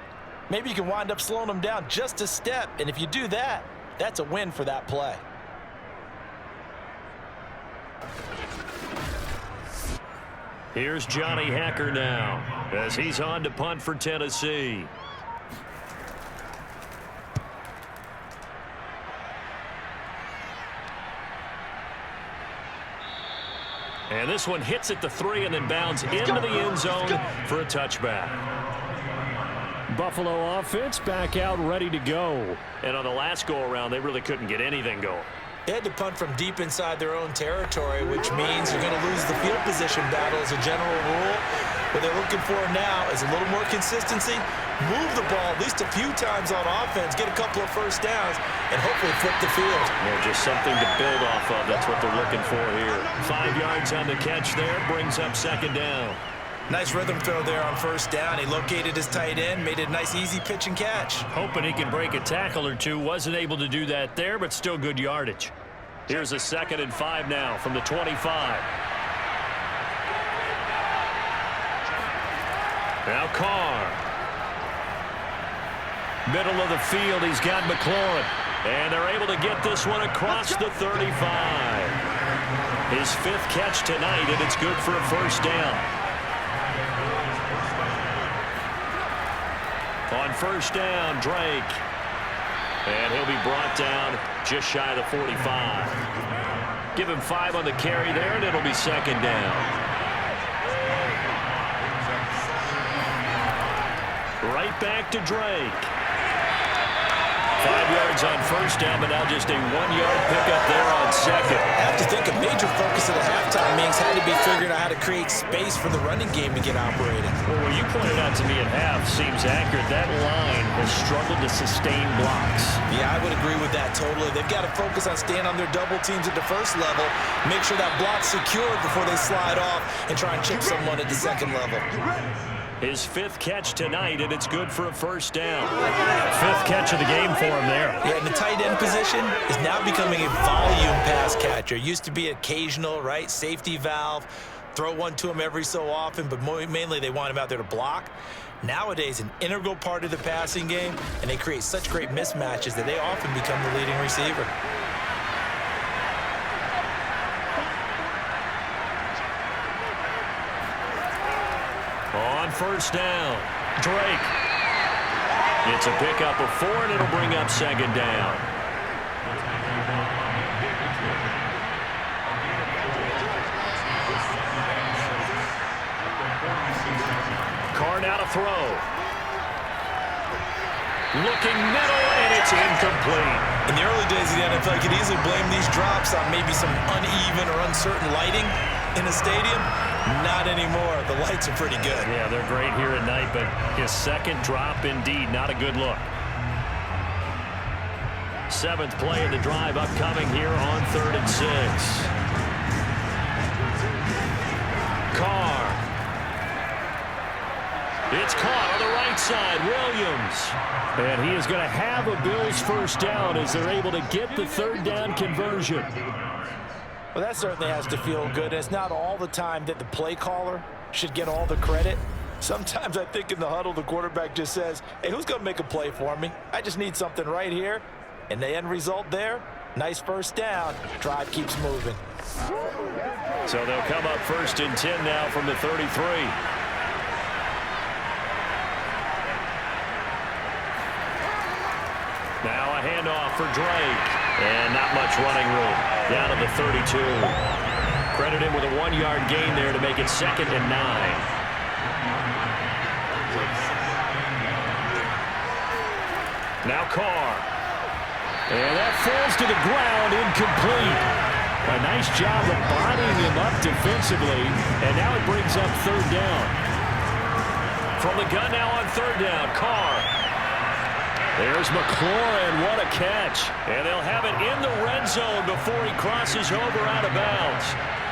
maybe you can wind up slowing them down just a step. And if you do that, that's a win for that play. Here's Johnny Hacker now as he's on to punt for Tennessee. And this one hits at the 3 and then bounds into the end zone for a touchback. Buffalo offense back out ready to go. And on the last go-around, they really couldn't get anything going. They had to punt from deep inside their own territory, which means you're going to lose the field position battle as a general rule. What they're looking for now is a little more consistency, move the ball at least a few times on offense, get a couple of first downs, and hopefully flip the field. Yeah, just something to build off of. That's what they're looking for here. 5 yards on the catch there, brings up 2nd down. Nice rhythm throw there on 1st down. He located his tight end, made it a nice easy pitch and catch. Hoping he can break a tackle or two. Wasn't able to do that there, but still good yardage. Here's a 2nd and 5 now from the 25. Now Carr. Middle of the field, he's got McLaurin. And they're able to get this one across the 35. His 5th catch tonight, and it's good for a 1st down. On 1st down, Drake. And he'll be brought down just shy of the 45. Give him 5 on the carry there, and it'll be 2nd down. Right back to Drake. 5 yards on 1st down, but now just a 1-yard pickup there on 2nd. I have to think a major focus of the halftime meetings had to be figuring out how to create space for the running game to get operating. Well, what you pointed out to me at half seems accurate. That line has struggled to sustain blocks. Yeah, I would agree with that totally. They've got to focus on staying on their double teams at the 1st level, make sure that block's secured before they slide off and try and chip someone at the 2nd level. His 5th catch tonight, and it's good for a 1st down. 5th catch of the game for him there. Yeah, and the tight end position is now becoming a volume pass catcher. Used to be occasional, right? Safety valve. Throw one to him every so often, but mainly they want him out there to block. Nowadays, an integral part of the passing game, and they create such great mismatches that they often become the leading receiver. On 1st down, Drake. It's a pickup of 4, and it'll bring up 2nd down. Carr now to throw. Looking middle, and it's incomplete. In the early days of the NFL, you could easily blame these drops on maybe some uneven or uncertain lighting in a stadium. Not anymore. The lights are pretty good. Yeah, they're great here at night, but his 2nd drop, indeed, not a good look. 7th play of the drive upcoming here on 3rd and 6. Carr. It's caught on the right side, Williams. And he is going to have a Bills first down as they're able to get the third down conversion. Well, that certainly has to feel good. It's not all the time that the play caller should get all the credit. Sometimes I think in the huddle, the quarterback just says, hey, who's going to make a play for me? I just need something right here. And the end result there, nice first down. Drive keeps moving. So they'll come up 1st and 10 now from the 33. Now a handoff for Drake. And not much running room. Down to the 32. Credit him with a 1-yard gain there to make it 2nd and 9. Now Carr. And that falls to the ground, incomplete. A nice job of bodying him up defensively. And now it brings up 3rd down. From the gun now on 3rd down, Carr. There's McLaurin, what a catch. And they'll have it in the red zone before he crosses over out of bounds.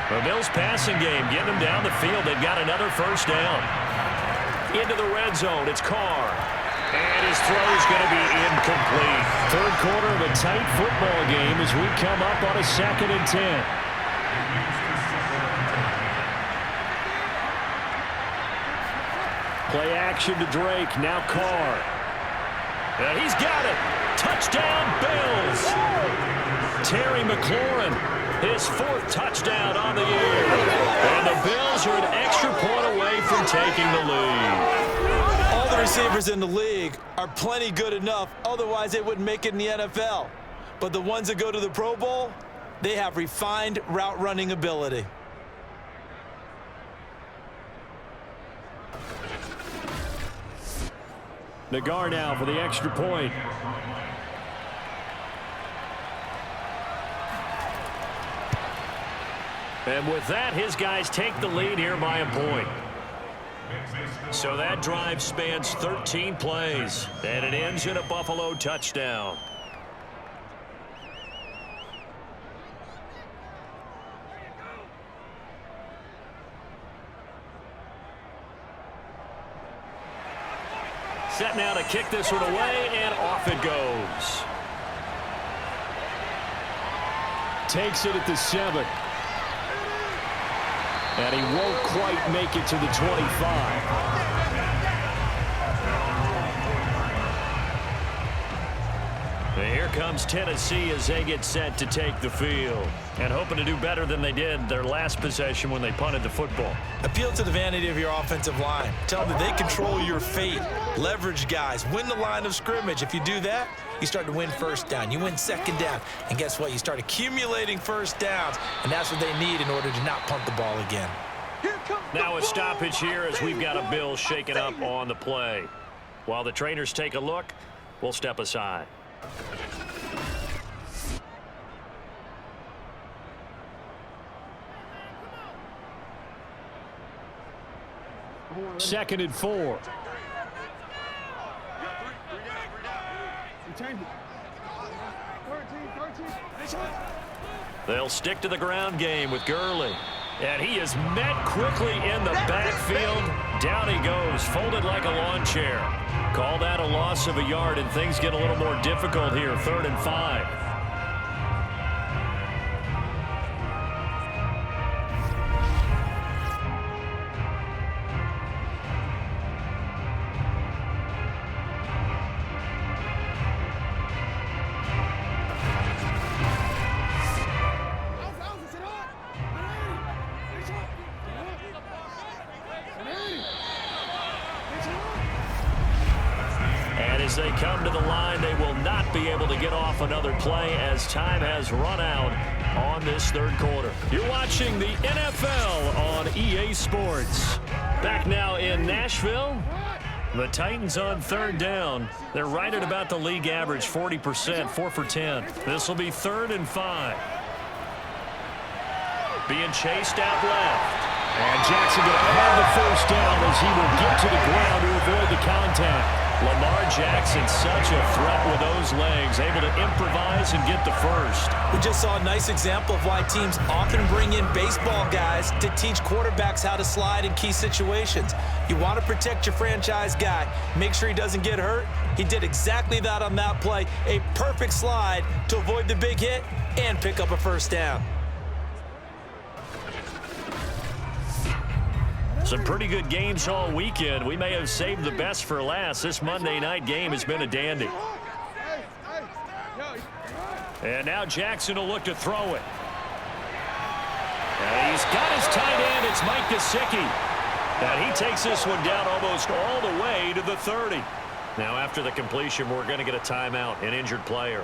The Bills passing game getting them down the field. They've got another first down. Into the red zone, it's Carr. And his throw is going to be incomplete. Third quarter of a tight football game as we come up on a 2nd and 10. Play action to Drake, now Carr. And he's got it. Touchdown, Bills. Terry McLaurin, his 4th touchdown on the year. And the Bills are an extra point away from taking the lead. All the receivers in the league are plenty good enough. Otherwise, they wouldn't make it in the NFL. But the ones that go to the Pro Bowl, they have refined route running ability. Nagar now for the extra point. And with that, his guys take the lead here by a point. So that drive spans 13 plays, and it ends in a Buffalo touchdown. Set now to kick this one away, and off it goes. Takes it at the 7. And he won't quite make it to the 25. Here comes Tennessee as they get set to take the field. And hoping to do better than they did their last possession when they punted the football. Appeal to the vanity of your offensive line. Tell them that they control your fate. Leverage guys. Win the line of scrimmage. If you do that, you start to win first down. You win second down. And guess what? You start accumulating first downs. And that's what they need in order to not punt the ball again. Now a stoppage here as we've got a Bill shaking up on the play. While the trainers take a look, we'll step aside. Second and 4. They'll stick to the ground game with Gurley. And he is met quickly in the backfield. Down he goes, folded like a lawn chair. Call that a loss of a yard, and things get a little more difficult here. 3rd and 5. As they come to the line, they will not be able to get off another play as time has run out on this third quarter. You're watching the NFL on EA Sports. Back now in Nashville. The Titans on 3rd down. They're right at about the league average, 40%, 4 for 10. This will be 3rd and 5. Being chased out left. And Jackson going to have the first down as he will get to the ground to avoid the contact. Lamar Jackson, such a threat with those legs, able to improvise and get the first. We just saw a nice example of why teams often bring in baseball guys to teach quarterbacks how to slide in key situations. You want to protect your franchise guy. Make sure he doesn't get hurt. He did exactly that on that play. A perfect slide to avoid the big hit and pick up a first down. Some pretty good games all weekend. We may have saved the best for last. This Monday night game has been a dandy. And now Jackson will look to throw it. And he's got his tight end. It's Mike Gesicki. And he takes this one down almost all the way to the 30. Now after the completion, we're going to get a timeout, an injured player.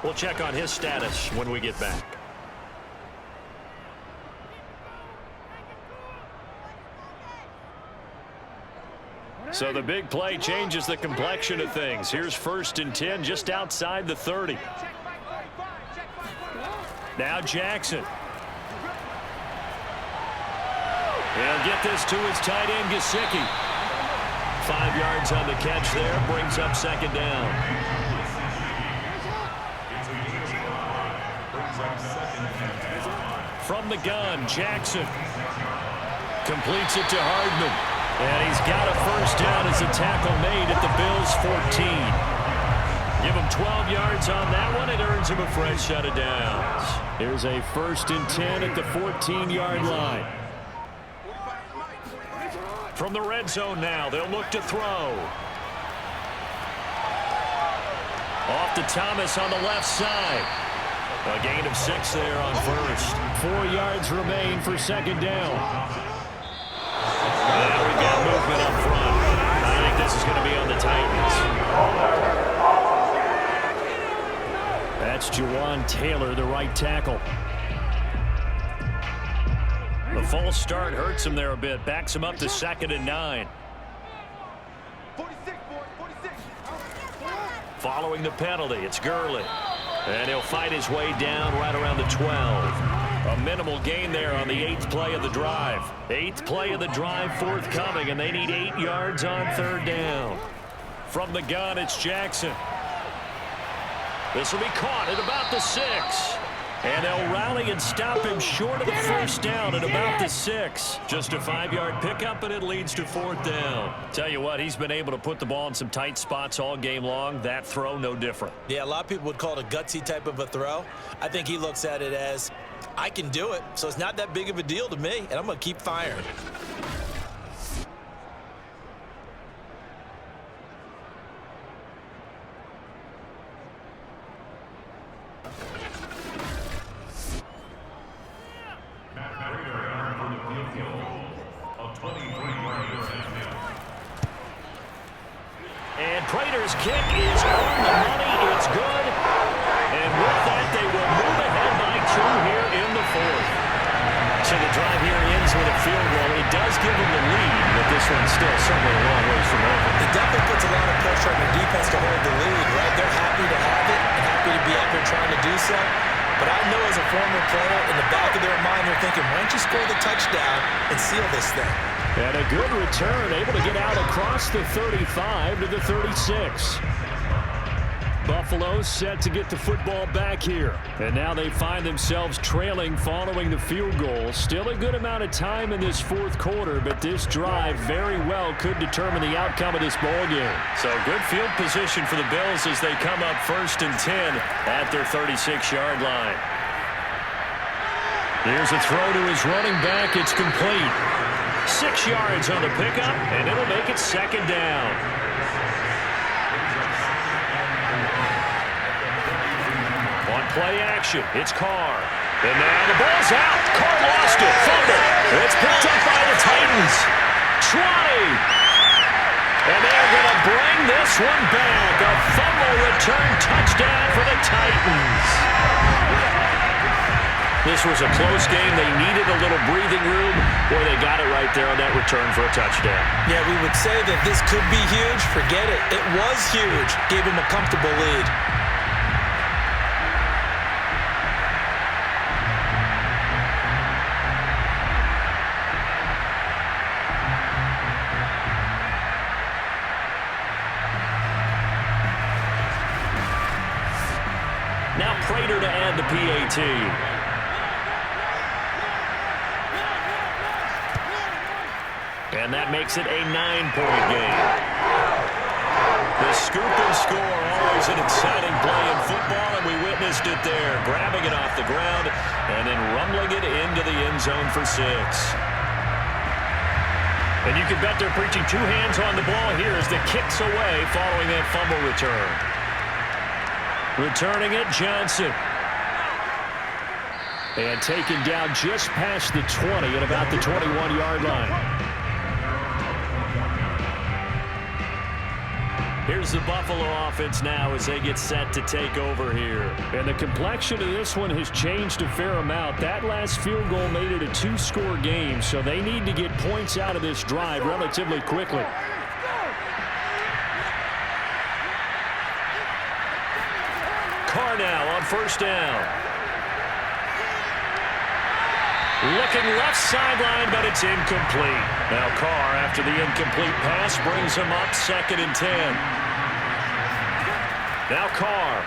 We'll check on his status when we get back. So the big play changes the complexion of things. Here's 1st and 10 just outside the 30. Now Jackson. He'll get this to his tight end, Gesicki. 5 yards on the catch there, brings up 2nd down. From the gun, Jackson completes it to Hardman. And he's got a first down as a tackle made at the Bills' 14. Give him 12 yards on that one. It earns him a fresh set of downs. Here's a 1st and 10 at the 14-yard line. From the red zone now, they'll look to throw. Off to Thomas on the left side. A gain of 6 there on 1st. 4 yards remain for 2nd down. Now we've got movement up front. I think this is going to be on the Titans. That's Jawan Taylor, the right tackle. The false start hurts him there a bit. Backs him up to 2nd and 9. Following the penalty, it's Gurley. And he'll fight his way down right around the 12. A minimal gain there on the 8th play of the drive. 8th play of the drive forthcoming, and they need 8 yards on 3rd down. From the gun, it's Jackson. This will be caught at about the 6. And they'll rally and stop him short of the first down at about the 6. Just a 5-yard pickup, and it leads to 4th down. Tell you what, he's been able to put the ball in some tight spots all game long. That throw, no different. Yeah, a lot of people would call it a gutsy type of a throw. I think he looks at it as, I can do it, so it's not that big of a deal to me, and I'm going to keep firing. And Prater's kick is on the money. It's good. And with that, they will move ahead by 2 here in the 4th. So the drive here ends with a field goal. It does give them the lead, but this one's still certainly a long ways from over. It definitely puts a lot of pressure on the defense to hold the lead, right? They're happy to have it and happy to be out there trying to do so. But I know as a former player, in the back of their mind, they're thinking, why don't you score the touchdown and seal this thing? And a good return, able to get out across the 35 to the 36. Buffalo set to get the football back here. And now they find themselves trailing following the field goal. Still a good amount of time in this 4th quarter, but this drive very well could determine the outcome of this ball game. So good field position for the Bills as they come up 1st and 10 at their 36-yard line. Here's a throw to his running back. It's complete. 6 yards on the pickup, and it'll make it 2nd down. On play action, it's Carr. And now the ball's out. Carr lost it. Fumble. It's picked up by the Titans. 20. And they're going to bring this one back. A fumble return touchdown for the Titans. This was a close game. They needed a little breathing room. Boy, they got it right there on that return for a touchdown. Yeah, we would say that this could be huge. Forget it. It was huge. Gave him a comfortable lead. Now Prater to add the PAT. And that makes it a 9-point game. The scoop and score, always an exciting play in football, and we witnessed it there, grabbing it off the ground and then rumbling it into the end zone for 6. And you can bet they're preaching 2 hands on the ball here as the kick's away following that fumble return. Returning it, Johnson. And taken down just past the 20 at about the 21-yard line. Here's the Buffalo offense now as they get set to take over here. And the complexion of this one has changed a fair amount. That last field goal made it a 2-score game, so they need to get points out of this drive relatively quickly. Carr now on first down. Looking left sideline, but it's incomplete. Now Carr, after the incomplete pass, brings him up 2nd and 10. Now Carr.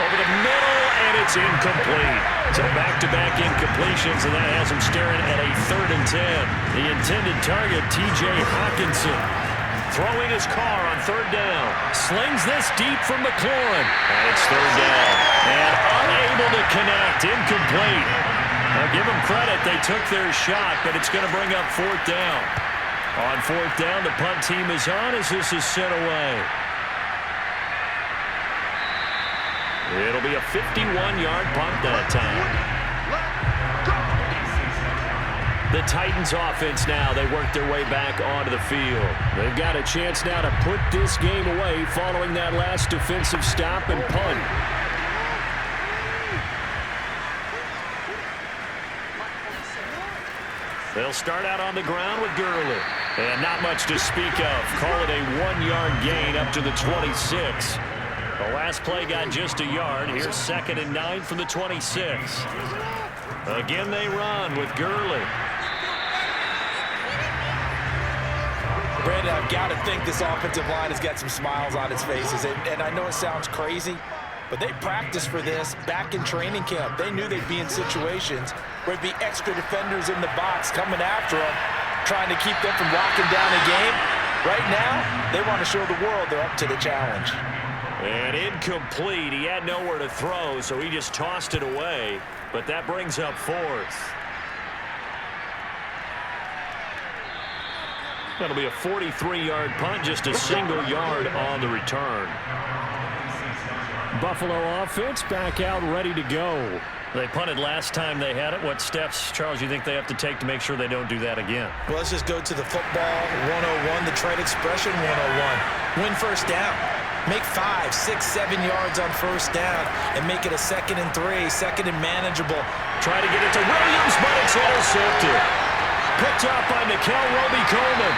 Over the middle, and it's incomplete. So back-to-back incompletions, and that has him staring at a 3rd and 10. The intended target, T.J. Hawkinson. Throwing his Carr on 3rd down. Slings this deep from McLaurin. And it's 3rd down. And unable to connect. Incomplete. Now give them credit. They took their shot, but it's going to bring up 4th down. On 4th down, the punt team is on as this is sent away. It'll be a 51-yard punt that time. The Titans offense now, they work their way back onto the field. They've got a chance now to put this game away following that last defensive stop and punt. They'll start out on the ground with Gurley. And not much to speak of. Call it a 1-yard gain up to the 26. The last play got just a yard. Here's 2nd and 9 from the 26. Again they run with Gurley. Brandon, I've got to think this offensive line has got some smiles on its faces. And I know it sounds crazy, but they practiced for this back in training camp. They knew they'd be in situations where there'd be extra defenders in the box coming after them, trying to keep them from locking down a game. Right now, they want to show the world they're up to the challenge. And incomplete. He had nowhere to throw, so he just tossed it away. But that brings up 4th. That'll be a 43-yard punt, just a single yard on the return. Buffalo offense back out ready to go. They punted last time they had it. What steps, Charles, you think they have to take to make sure they don't do that again? Well, let's just go to the football 101, the trade expression 101. Win first down. Make 5, 6, 7 yards on first down and make it a 2nd and 3, 2nd and manageable. Try to get it to Williams, but it's intercepted. Picked up by Nikel Roby-Coleman.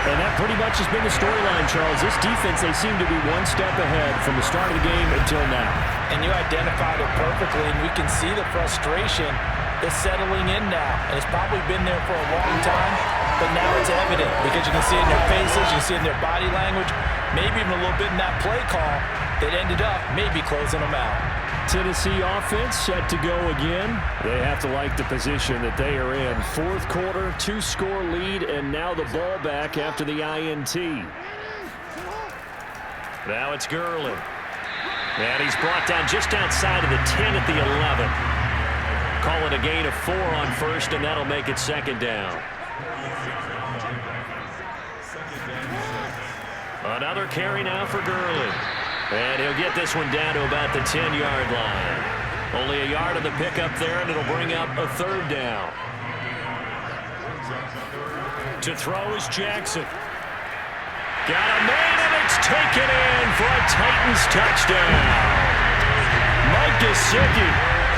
And that pretty much has been the storyline, Charles. This defense, they seem to be one step ahead from the start of the game until now. And you identified it perfectly, and we can see the frustration is settling in now. And it's probably been there for a long time, but now it's evident because you can see it in their faces, you can see it in their body language, maybe even a little bit in that play call that ended up maybe closing them out. Tennessee offense set to go again. They have to like the position that they are in. 4th quarter, 2-score lead, and now the ball back after the INT. Now it's Gurley. And he's brought down just outside of the 10 at the 11. Call it a gain of 4 on first, and that'll make it 2nd down. Another carry now for Gurley. And he'll get this one down to about the 10-yard line. Only a yard of the pickup there, and it'll bring up a 3rd down. To throw is Jackson. Got a man, and it's taken in for a Titans touchdown. Mike Gesicki,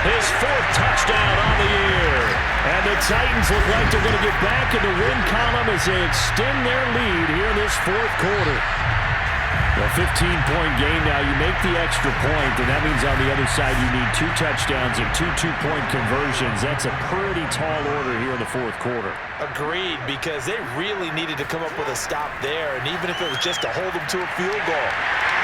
his 4th touchdown on the year. And the Titans look like they're going to get back in the win column as they extend their lead here in this 4th quarter. A 15-point game now. You make the extra point, and that means on the other side you need 2 touchdowns and 2 two-point conversions. That's a pretty tall order here in the 4th quarter. Agreed, because they really needed to come up with a stop there, and even if it was just to hold them to a field goal.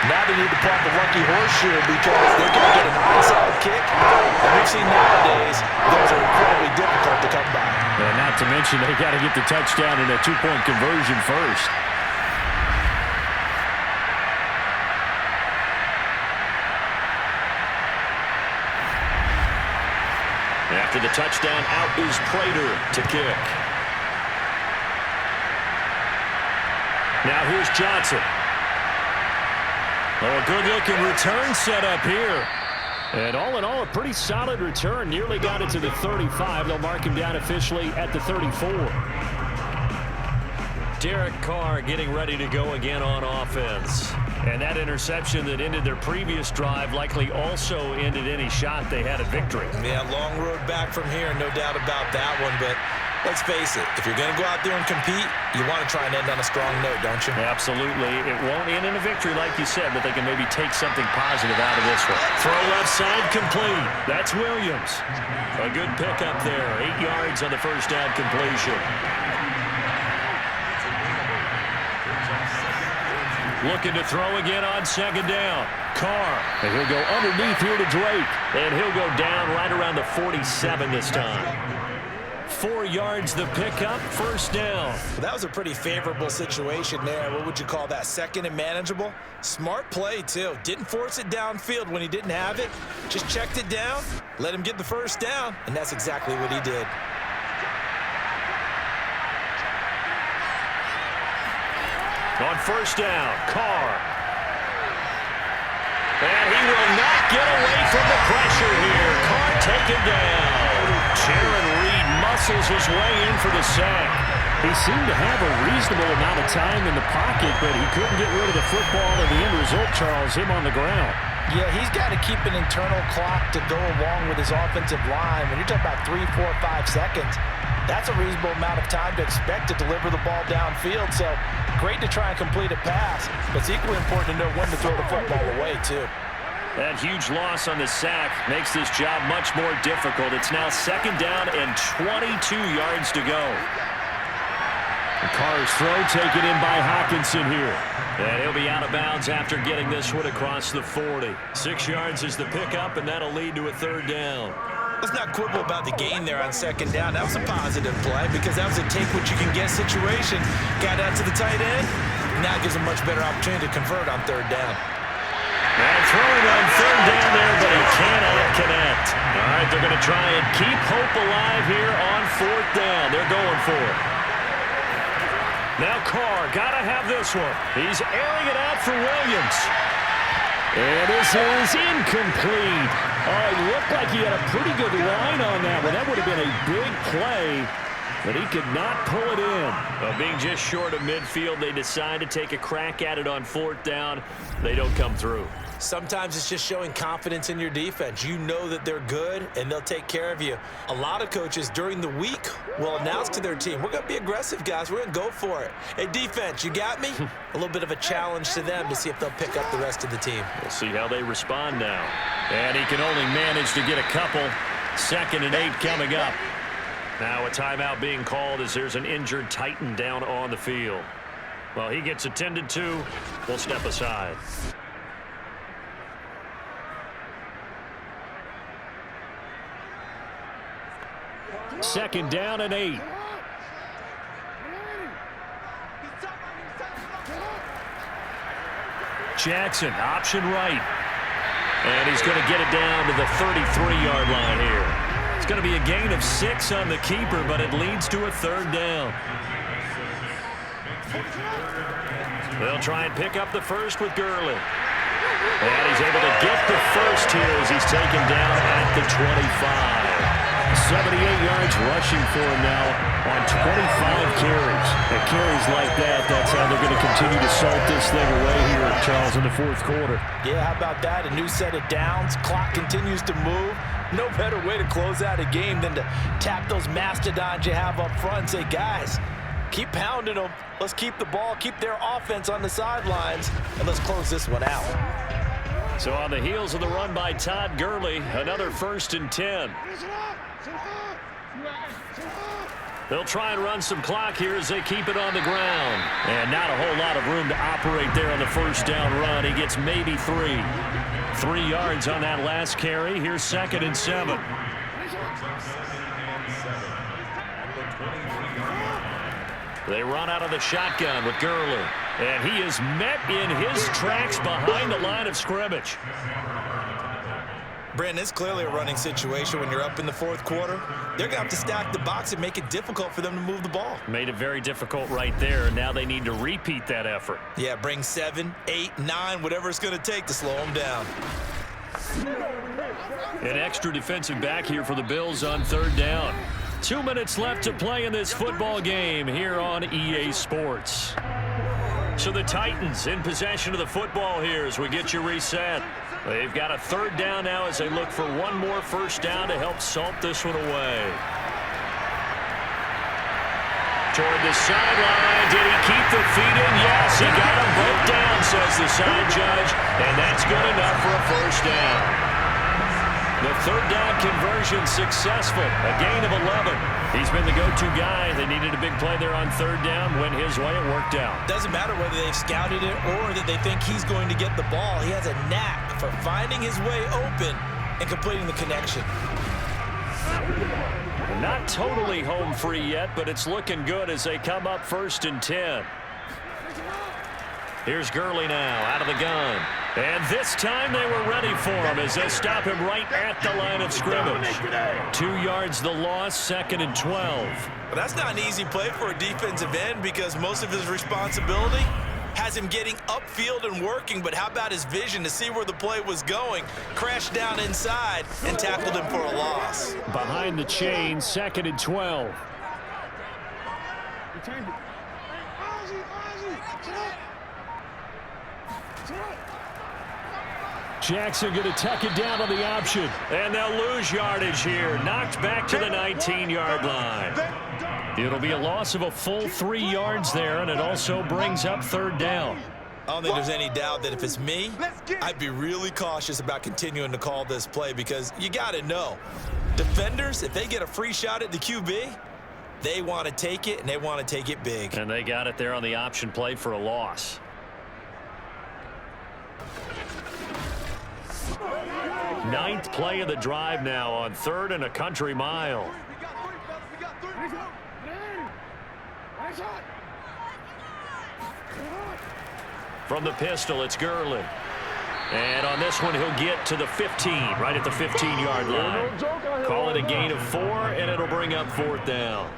Now they need to pop the lucky horseshoe because they're going to get an onside kick. And we've seen nowadays those are incredibly difficult to come by. And not to mention they got to get the touchdown and a two-point conversion first. After the touchdown, out is Prater to kick. Now here's Johnson. Oh, a good-looking return set up here. And all in all, a pretty solid return. Nearly got it to the 35. They'll mark him down officially at the 34. Derek Carr getting ready to go again on offense. And that interception that ended their previous drive likely also ended any shot they had at victory. Yeah, long road back from here, no doubt about that one. But let's face it, if you're going to go out there and compete, you want to try and end on a strong note, don't you? Absolutely. It won't end in a victory like you said, but they can maybe take something positive out of this one. Throw left side complete. That's Williams. A good pickup there. 8 yards on the first down completion. Looking to throw again on second down. Carr. And he'll go underneath here to Drake. And he'll go down right around the 47 this time. 4 yards the pickup, first down. Well, that was a pretty favorable situation there. What would you call that? Second and manageable? Smart play, too. Didn't force it downfield when he didn't have it. Just checked it down, let him get the first down, and that's exactly what he did. On first down, Carr. And he will not get away from the pressure here. Carr taken down. Jaron Reed muscles his way in for the sack. He seemed to have a reasonable amount of time in the pocket, but he couldn't get rid of the football, and the end result, Charles, him on the ground. Yeah, he's got to keep an internal clock to go along with his offensive line. When you're talking about 3, 4, 5 seconds, that's a reasonable amount of time to expect to deliver the ball downfield. So great to try and complete a pass, but it's equally important to know when to throw the football away, too. That huge loss on the sack makes this job much more difficult. It's now second down and 22 yards to go. Carr's throw taken in by Hawkinson here. And he'll be out of bounds after getting this one across the 40. 6 yards is the pickup, and that'll lead to a third down. Let's not quibble about the gain there on second down. That was a positive play because that was a take-what-you-can-get situation. Got out to the tight end. Now gives a much better opportunity to convert on third down. And throwing on third down there, but he cannot connect. All right, they're going to try and keep hope alive here on fourth down. They're going for it. Now Carr, got to have this one. He's airing it out for Williams. And this is incomplete. Oh, it looked like he had a pretty good line on that one. That would have been a big play, but he could not pull it in. Being just short of midfield, they decide to take a crack at it on fourth down. They don't come through. Sometimes it's just showing confidence in your defense. You know that they're good, and they'll take care of you. A lot of coaches during the week will announce to their team, we're going to be aggressive, guys. We're going to go for it. Hey, defense, you got me? A little bit of a challenge to them to see if they'll pick up the rest of the team. We'll see how they respond now. And he can only manage to get a couple. 2nd and 8 coming up. Now a timeout being called as there's an injured Titan down on the field. Well, he gets attended to. We'll step aside. Second down and 8. Jackson, option right. And he's going to get it down to the 33-yard line here. It's going to be a gain of 6 on the keeper, but it leads to a third down. They'll try and pick up the first with Gurley. And he's able to get the first here as he's taken down at the 25. 78 yards rushing for him now on 25 carries. And carries like that, that's how they're going to continue to salt this thing away here, Charles, in the fourth quarter. Yeah, how about that? A new set of downs. Clock continues to move. No better way to close out a game than to tap those mastodons you have up front and say, guys, keep pounding them. Let's keep the ball, keep their offense on the sidelines, and let's close this one out. So on the heels of the run by Todd Gurley, another 1st and 10. They'll try and run some clock here as they keep it on the ground. And not a whole lot of room to operate there on the first down run. He gets maybe 3. 3 yards on that last carry. Here's 2nd and 7. They run out of the shotgun with Gurley. And he is met in his tracks behind the line of scrimmage. Brandon, it's clearly a running situation when you're up in the 4th quarter. They're going to have to stack the box and make it difficult for them to move the ball. Made it very difficult right there. Now they need to repeat that effort. Yeah, bring 7, 8, 9, whatever it's going to take to slow them down. An extra defensive back here for the Bills on 3rd down. 2 minutes left to play in this football game here on EA Sports. So the Titans in possession of the football here as we get you reset. They've got a 3rd down now as they look for one more first down to help salt this one away. Toward the sideline. Did he keep the feet in? Yes, he got them both down, says the side judge. And that's good enough for a first down. The 3rd down conversion successful. A gain of 11. He's been the go-to guy. They needed a big play there on 3rd down. Went his way. It worked out. Doesn't matter whether they've scouted it or that they think he's going to get the ball. He has a knack for finding his way open and completing the connection. Not totally home free yet, but it's looking good as they come up 1st and 10. Here's Gurley now out of the gun. And this time they were ready for him as they stop him right at the line of scrimmage. 2 yards the loss, 2nd and 12. Well, that's not an easy play for a defensive end because most of his responsibility has him getting upfield and working, but how about his vision to see where the play was going, crashed down inside, and tackled him for a loss. Behind the chain, 2nd and 12. Jackson going to tuck it down on the option. And they'll lose yardage here. Knocked back to the 19-yard line. It'll be a loss of a full 3 yards there, and it also brings up 3rd down. I don't think there's any doubt that if it's me, I'd be really cautious about continuing to call this play because you got to know, defenders, if they get a free shot at the QB, they want to take it, and they want to take it big. And they got it there on the option play for a loss. Ninth play of the drive now on 3rd and a country mile. From the pistol, it's Gurley. And on this one, he'll get to the 15, right at the 15-yard line. Call it a gain of 4, and it'll bring up 4th down.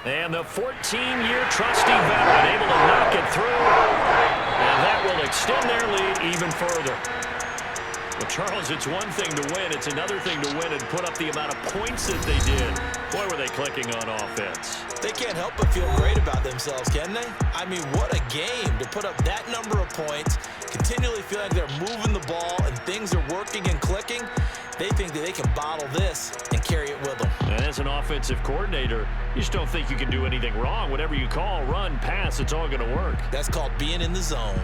And the 14-year trusty veteran able to knock it through. And that will extend their lead even further. Well, Charles, it's one thing to win. It's another thing to win and put up the amount of points that they did. Boy, were they clicking on offense. They can't help but feel great about themselves, can they? I mean, what a game to put up that number of points, continually feel like they're moving the ball and things are working and clicking. They think that they can bottle this and carry it with them. And as an offensive coordinator, you just don't think you can do anything wrong. Whatever you call, run, pass, it's all going to work. That's called being in the zone.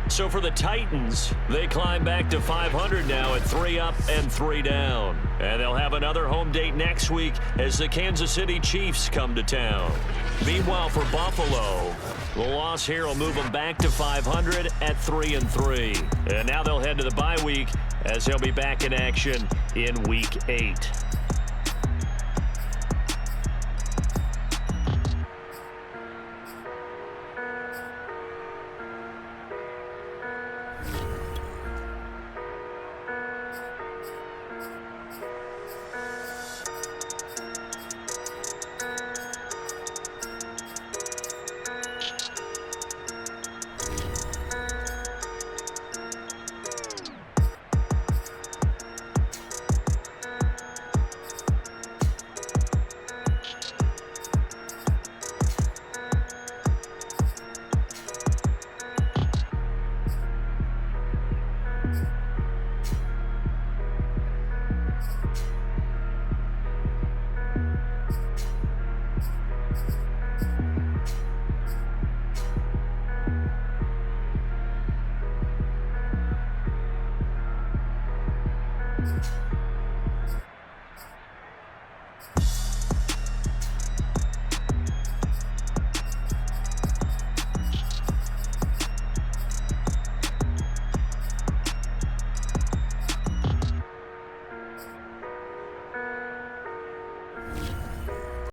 So for the Titans, they climb back to 500 now at 3 up and 3 down. And they'll have another home date next week as the Kansas City Chiefs come to town. Meanwhile, for Buffalo, the loss here will move them back to 500 at 3 and 3. And now they'll head to the bye week as they'll be back in action in Week 8.